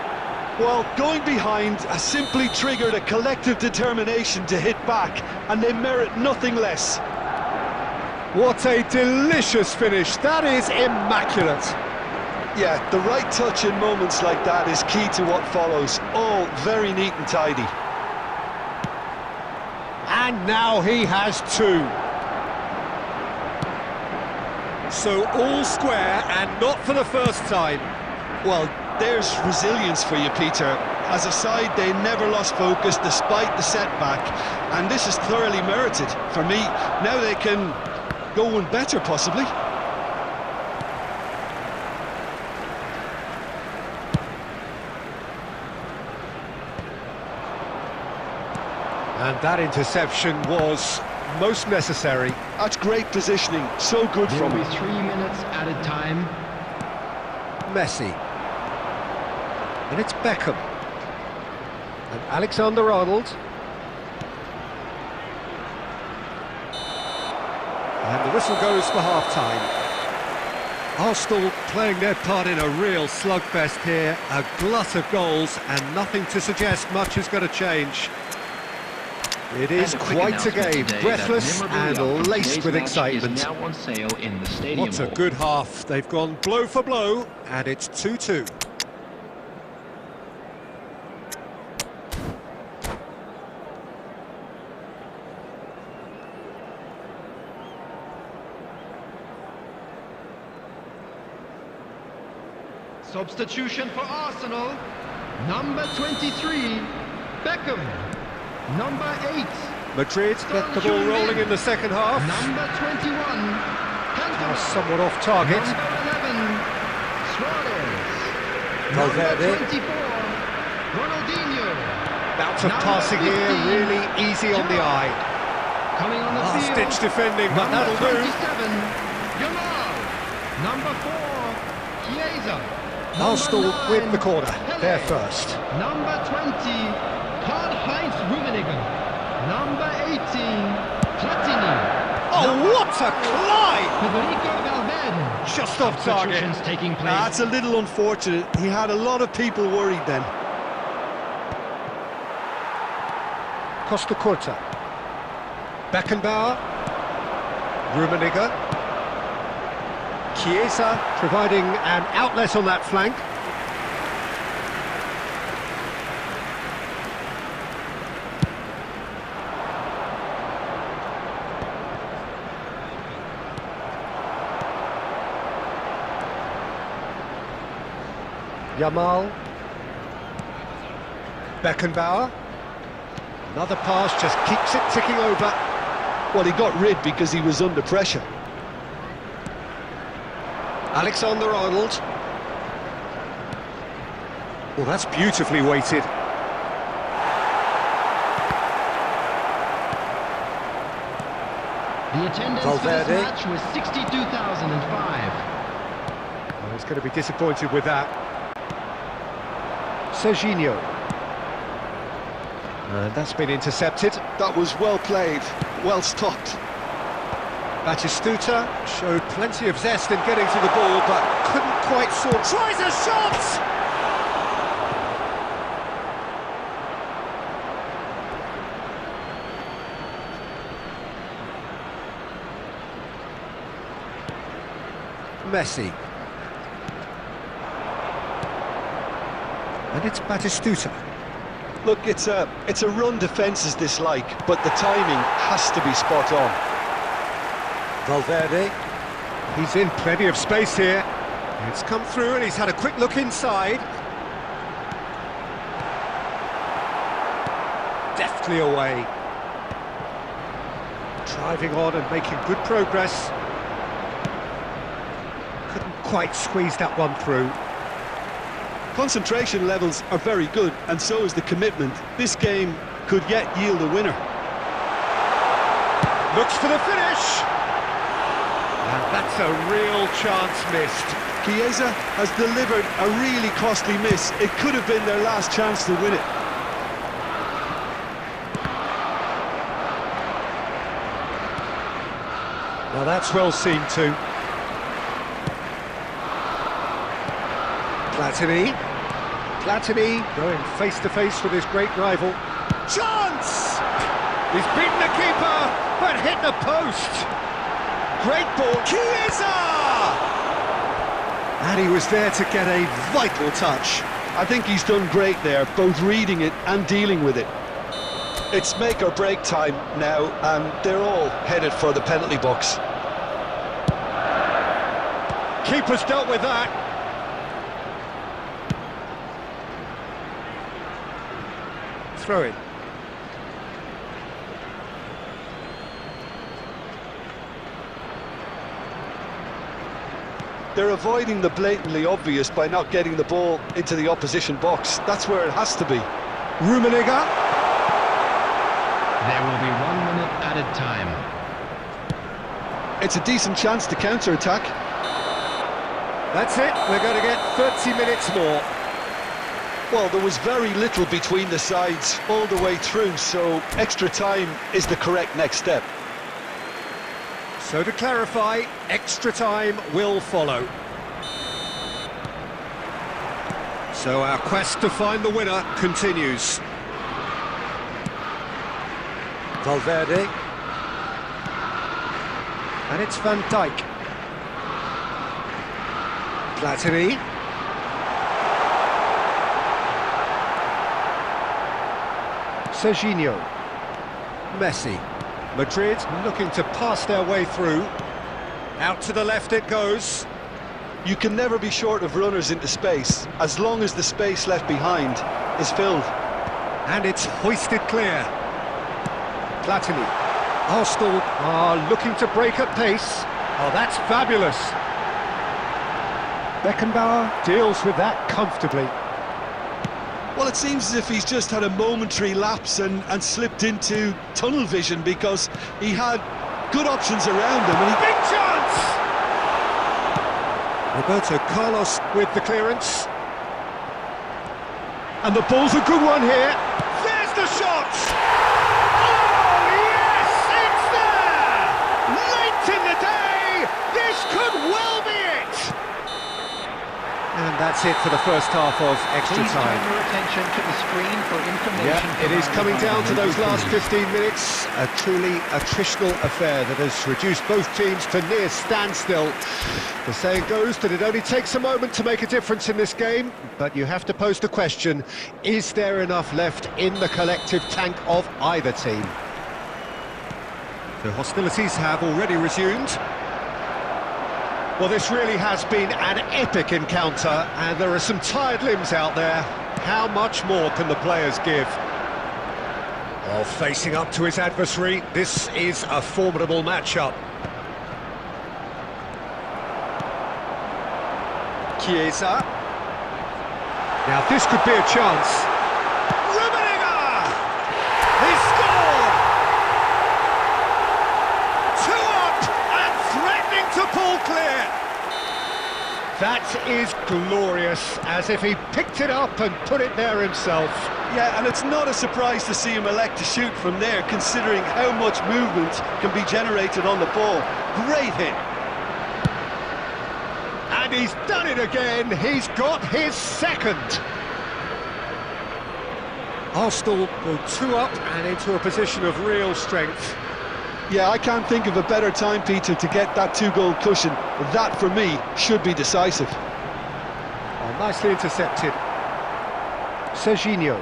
Well, going behind has simply triggered a collective determination to hit back, and they merit nothing less. What a delicious finish. That is immaculate. Yeah, the right touch in moments like that is key to what follows. All very neat and tidy. And now he has two. So all square and not for the first time. Well, there's resilience for you, Peter. As a side, they never lost focus despite the setback, and this is thoroughly merited. For me, now they can go one better, possibly. And that interception was most necessary. That's great positioning, so good There from will him. be 3 minutes added time. Messi. And it's Beckham. And Alexander-Arnold. And the whistle goes for half-time. Arsenal playing their part in a real slugfest here. A glut of goals and nothing to suggest much is going to change. It is quite a game, breathless and laced with excitement. Now on sale in the stadium. What a good half. They've gone blow for blow, and it's 2-2. Substitution for Arsenal. Number 23, Beckham. Number 8. Madrid get the ball rolling in the second half. Number 21, Now somewhat off target. Number 11, Suarez. Valverde. Number 24, Ronaldinho. Bout of Number passing here, 15, really easy on the eye. Coming on the field. Last-ditch defending, but Number that'll do. 27, Jamal. Number 4, Chiesa. Arsenal Number 9, with the corner. Pele. They're first. Number 20, Karl-Heinz Rummenigge. Number 18, Platini. Oh, what a climb! Federico Valverde. Just off target. Substitutions taking place. That's a little unfortunate. He had a lot of people worried then. Costa Curta. Beckenbauer. Rummenigge. Chiesa providing an outlet on that flank. Jamal. Beckenbauer. Another pass, just keeps it ticking over. Well, he got rid because he was under pressure. Alexander-Arnold. Well, that's beautifully weighted. The attendance for Valverde. this match was 62,005. Oh, he's going to be disappointed with that. Serginho. And that's been intercepted. That was well played, well stopped. Batistuta showed plenty of zest in getting to the ball, but couldn't quite sort. Tries a shot! Messi. And it's Batistuta. Look, it's a run defence's dislike, but the timing has to be spot on. Valverde. He's in plenty of space here. It's come through and he's had a quick look inside. Deftly away. Driving on and making good progress. Couldn't quite squeeze that one through. Concentration levels are very good, and so is the commitment. This game could yet yield a winner. Looks for the finish! And that's a real chance missed. Chiesa has delivered a really costly miss. It could have been their last chance to win it. Now that's well seen too. Platini going face to face with his great rival. Chance! He's beaten the keeper, but hit the post. Great ball, Chiesa! And he was there to get a vital touch. I think he's done great there, both reading it and dealing with it. It's make or break time now, and they're all headed for the penalty box. Keeper's dealt with that. Throw in. They're avoiding the blatantly obvious by not getting the ball into the opposition box. That's where it has to be. Rummenigge. There will be 1 minute added time. It's a decent chance to counter-attack. That's it, we're going to get 30 minutes more. Well, there was very little between the sides all the way through, so extra time is the correct next step. So to clarify, extra time will follow. So our quest to find the winner continues. Valverde. And it's Van Dijk. Platini. Serginho. Messi. Madrid looking to pass their way through. Out to the left it goes. You can never be short of runners into space, as long as the space left behind is filled. And it's hoisted clear. Platini. Arsenal are looking to break at pace. Oh, that's fabulous. Beckenbauer deals with that comfortably. Well, it seems as if he's just had a momentary lapse and slipped into tunnel vision, because he had good options around him. And Big chance! Roberto Carlos with the clearance. And the ball's a good one here. There's the shot! Oh, yes! It's there! Late in the day, this could well be it! And that's it for the first half of extra Please turn time. your attention to the screen for information. Yeah, it is coming down to those last 15 minutes. A truly attritional affair that has reduced both teams to near standstill. The saying goes that it only takes a moment to make a difference in this game, but you have to pose the question, is there enough left in the collective tank of either team? The hostilities have already resumed. Well, this really has been an epic encounter, and there are some tired limbs out there. How much more can the players give? Oh, facing up to his adversary, this is a formidable matchup. Chiesa. Now this could be a chance. He scored! 2 up and threatening to pull clear. That is glorious, as if he picked it up and put it there himself. yeah, and it's not a surprise to see him elect to shoot from there, considering how much movement can be generated on the ball. Great hit. And he's done it again, he's got his second. Arsenal go 2 up and into a position of real strength. Yeah, I can't think of a better time, Peter, to get that 2-goal cushion. That, for me, should be decisive. Oh, nicely intercepted. Serginho.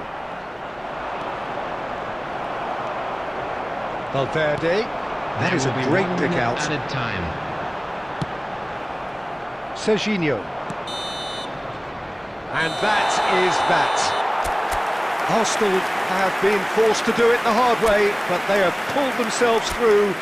Valverde. That is a great pick out. Added time. Serginho. And that is that. Arsenal have been forced to do it the hard way, but they have pulled themselves through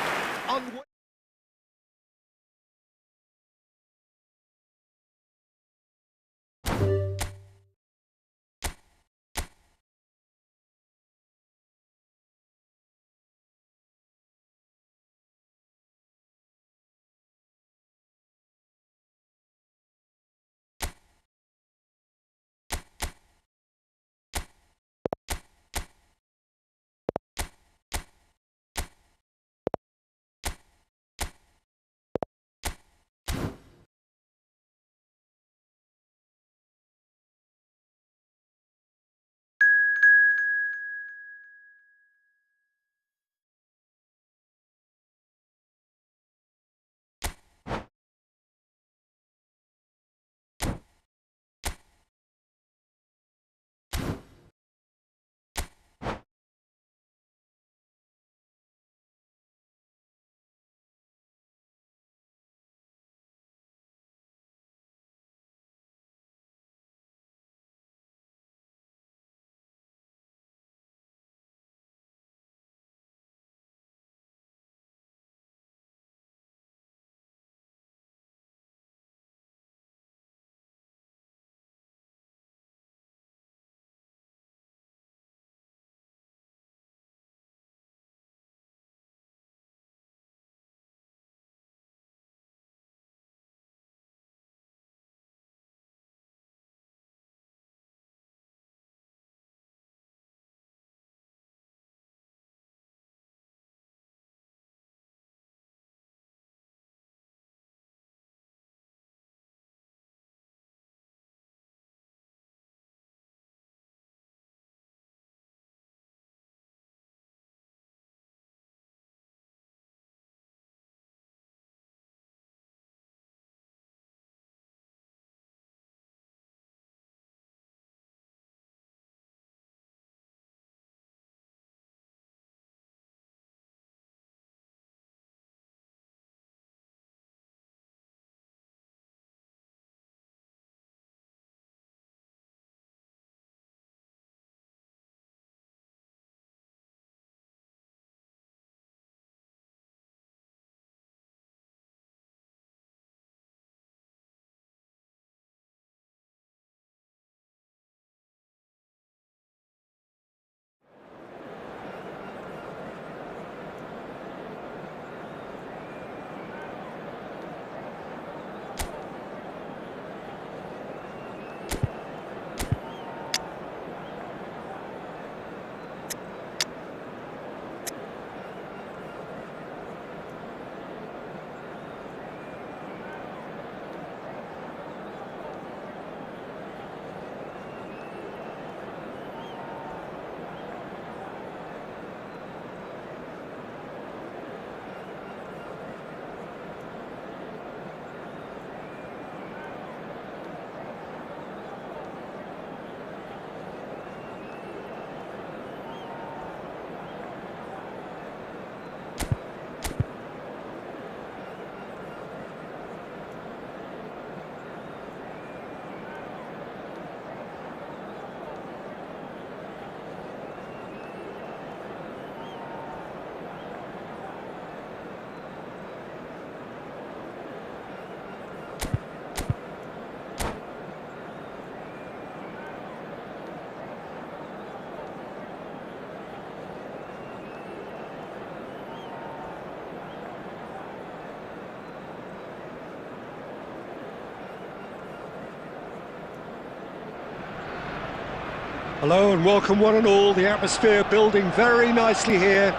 Hello and welcome one and all, the atmosphere building very nicely here.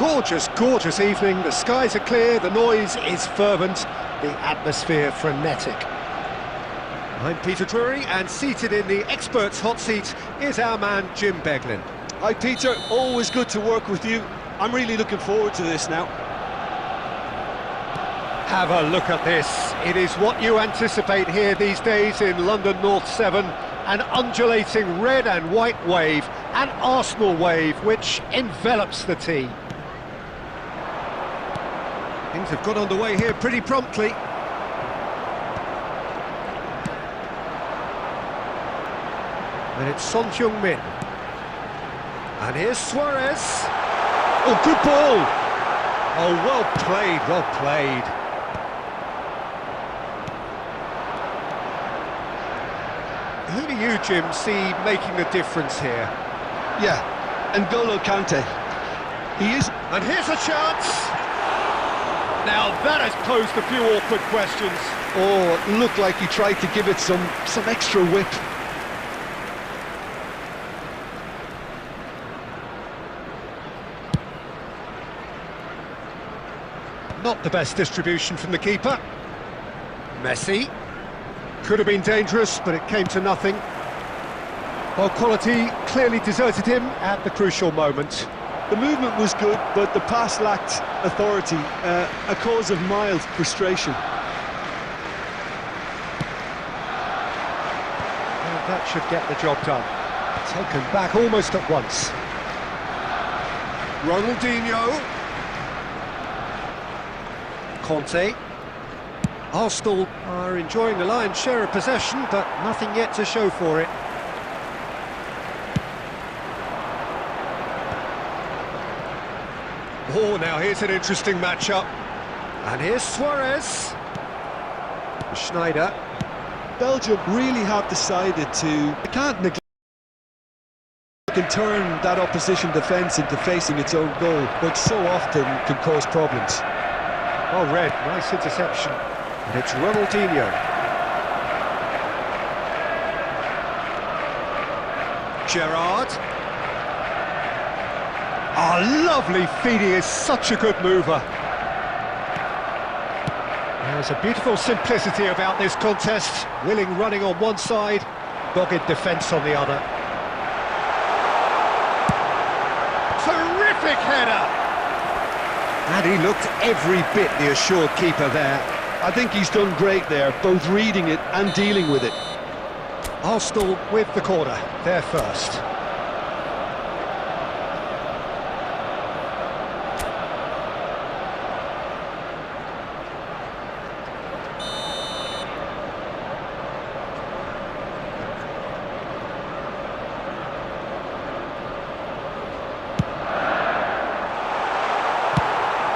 Gorgeous, gorgeous evening, the skies are clear, the noise is fervent, the atmosphere frenetic. I'm Peter Drury, and seated in the experts' hot seat is our man Jim Beglin. Hi Peter, always good to work with you. I'm really looking forward to this now. Have a look at this. It is what you anticipate here these days in London North 7. An undulating red and white wave, an Arsenal wave which envelops the tee. Things have got underway here pretty promptly. And it's Son Heung-min. And here's Suarez. Oh, good ball! Oh, well played, well played. Who do you, Jim, see making the difference here? Yeah, N'Golo Kante. He is... And here's a chance! Now that has posed a few awkward questions. Oh, it looked like he tried to give it some extra whip. Not the best distribution from the keeper. Messi. Could have been dangerous, but it came to nothing. Well, quality clearly deserted him at the crucial moment. The movement was good, but the pass lacked authority, a cause of mild frustration. Well, that should get the job done. Taken back almost at once. Ronaldinho. Conte. Arsenal are enjoying the lion's share of possession, but nothing yet to show for it. Oh, now here's an interesting matchup. And here's Suarez. Schneider. Belgium really have decided to... They can't neglect... can turn that opposition defence into facing its own goal, but so often can cause problems. Oh, Red, nice interception. And it's Ronaldinho. Gerrard. Oh, lovely feed, he is such a good mover. There's a beautiful simplicity about this contest. Willing running on one side, dogged defence on the other. Terrific header! And he looked every bit the assured keeper there. I think he's done great there, both reading it and dealing with it. Arsenal with the corner, they're first.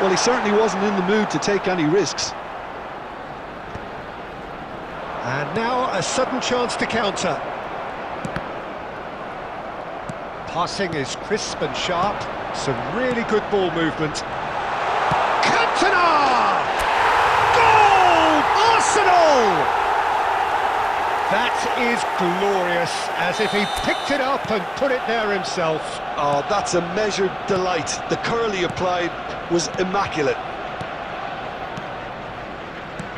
Well, he certainly wasn't in the mood to take any risks. And now a sudden chance to counter. Passing is crisp and sharp. Some really good ball movement. Cantona! Goal! Arsenal! That is glorious, as if he picked it up and put it there himself. Oh, that's a measured delight. The curl he applied was immaculate.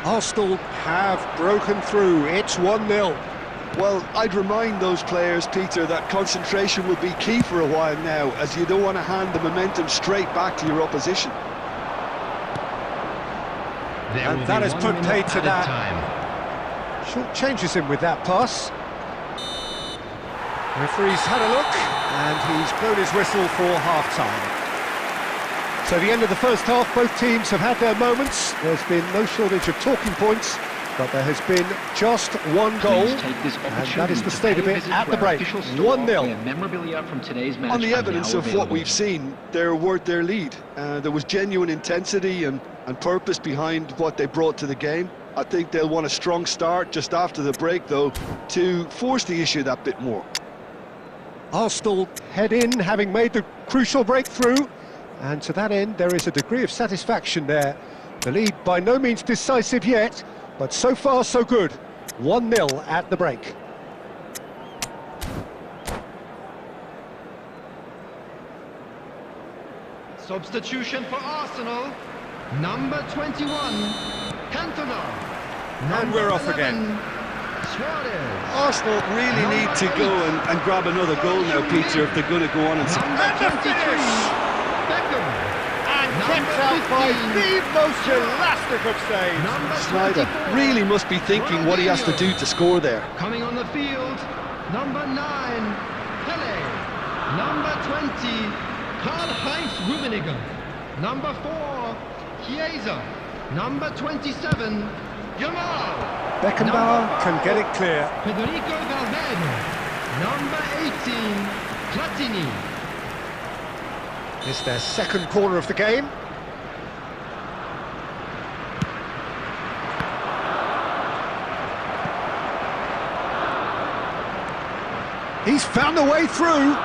Arsenal have broken through. It's 1-0. Well, I'd remind those players, Peter, that concentration will be key for a while now, as you don't want to hand the momentum straight back to your opposition. And that has put paid to that. Short changes him with that pass. Referee's had a look, and he's blown his whistle for half-time. So the end of the first half, both teams have had their moments. There's been no shortage of talking points, but there has been just one goal, and that is the state of it at the break. 1-0. On the evidence of what we've seen, they're worth their lead. There was genuine intensity and purpose behind what they brought to the game. I think they'll want a strong start just after the break, though, to force the issue that bit more. Arsenal head in, having made the crucial breakthrough. And to that end, there is a degree of satisfaction there. The lead by no means decisive yet, but so far so good. 1-0 at the break. Substitution for Arsenal. Number 21, Cantona. And we're off again. Suarez. Arsenal really need to go and grab another goal now, Peter, if they're going to go on and... Number 23, Beckham. And kept out by the most elastic of saves. Number Snyder 24, really must be thinking what he has to do to score there. coming on the field, number 9, Pele. Number 20, Karl-Heinz Rummenigge. Number 4, Chiesa. Number 27, Jamal. Beckenbauer can get it clear. Federico Valverde. Number 18, Platini. It's their second corner of the game. He's found a way through.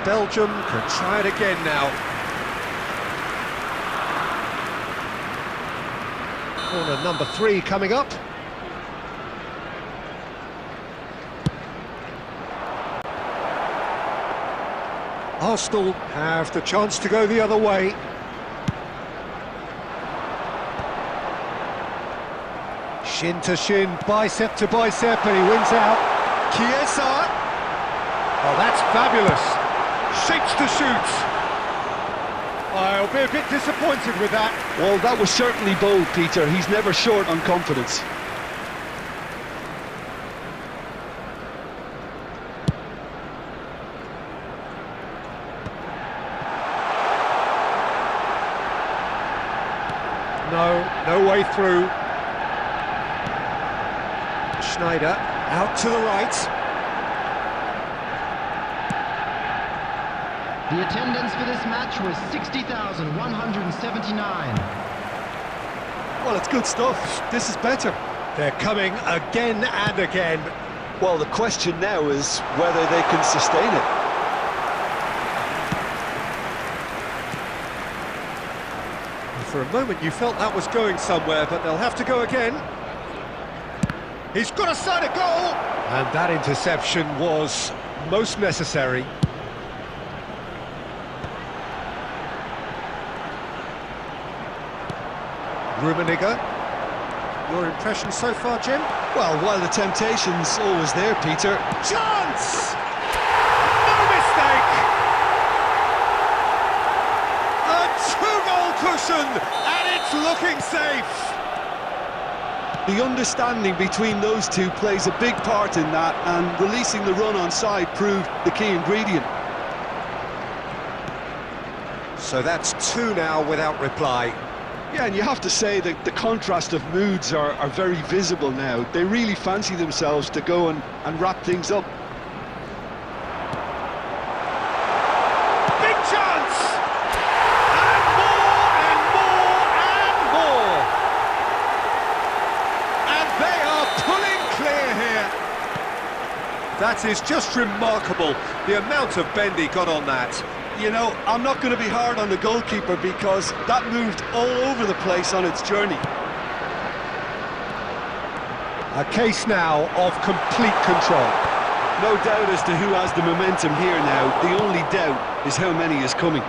Belgium can try it again now. Corner number 3 coming up. Arsenal have the chance to go the other way. Shin to shin, bicep to bicep, and he wins out. Chiesa. Oh, that's fabulous. Shapes to shoot. I'll be a bit disappointed with that. Well, that was certainly bold, Peter. He's never short on confidence. No way through. Schneider out to the right. The attendance for this match was 60,179. Well, it's good stuff. This is better. They're coming again and again. Well, the question now is whether they can sustain it. For a moment you felt that was going somewhere, but they'll have to go again. He's got a side of goal! And that interception was most necessary. Rummenigge. Your impression so far, Jim? Well, while the temptation's always there, Peter. Chance! No mistake! A two-goal cushion, and it's looking safe! The understanding between those two plays a big part in that, and releasing the run on side proved the key ingredient. So that's 2 now without reply. Yeah, and you have to say that the contrast of moods are very visible now. They really fancy themselves to go and wrap things up. Big chance! And more, and more, and more! And they are pulling clear here. That is just remarkable, the amount of bend he got on that. You know, I'm not going to be hard on the goalkeeper because that moved all over the place on its journey. A case now of complete control. No doubt as to who has the momentum here now. The only doubt is how many is coming.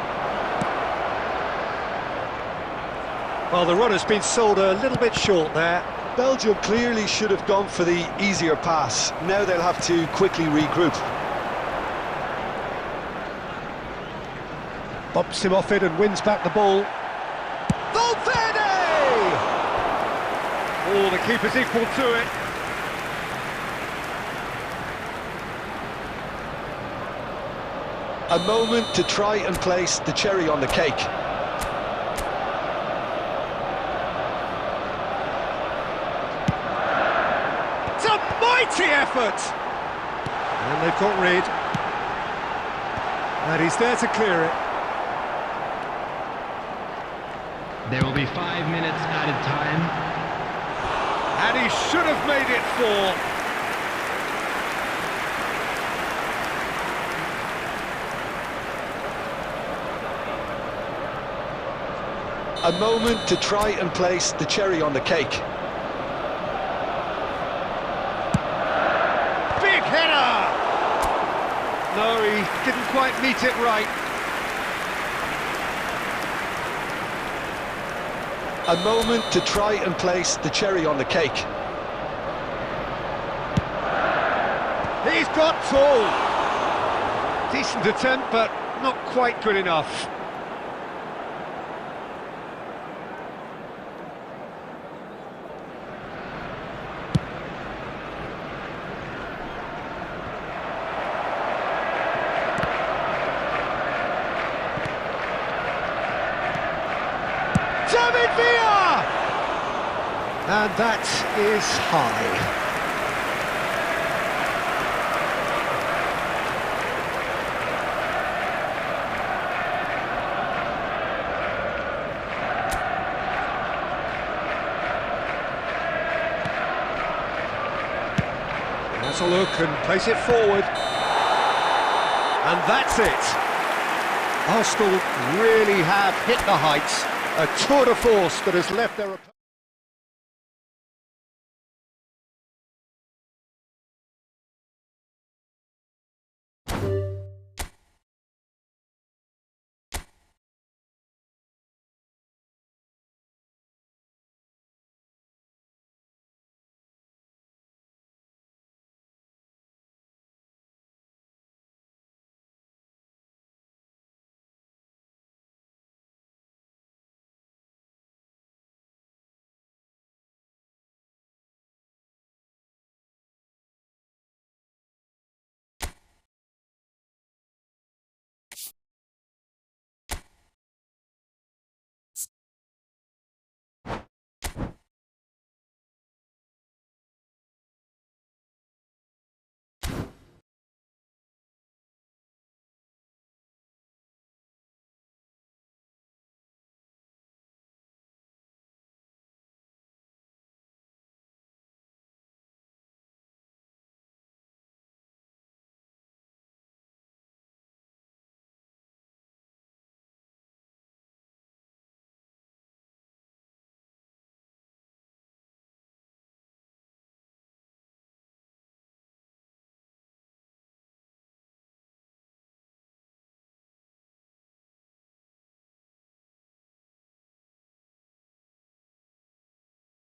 Well, the run has been sold a little bit short there. Belgium clearly should have gone for the easier pass. Now they'll have to quickly regroup. Bumps him off it and wins back the ball. Valverde! Oh, the keeper's equal to it. A moment to try and place the cherry on the cake. It's a mighty effort! And they've got rid. And he's there to clear it. There will be 5 minutes added time. And he should have made it 4. A moment to try and place the cherry on the cake. Big header! No, he didn't quite meet it right. A moment to try and place the cherry on the cake. He's got tall. Decent attempt, but not quite good enough. And that is high. Has a look and place it forward. And that's it. Arsenal really have hit the heights. A tour de force that has left their opponent.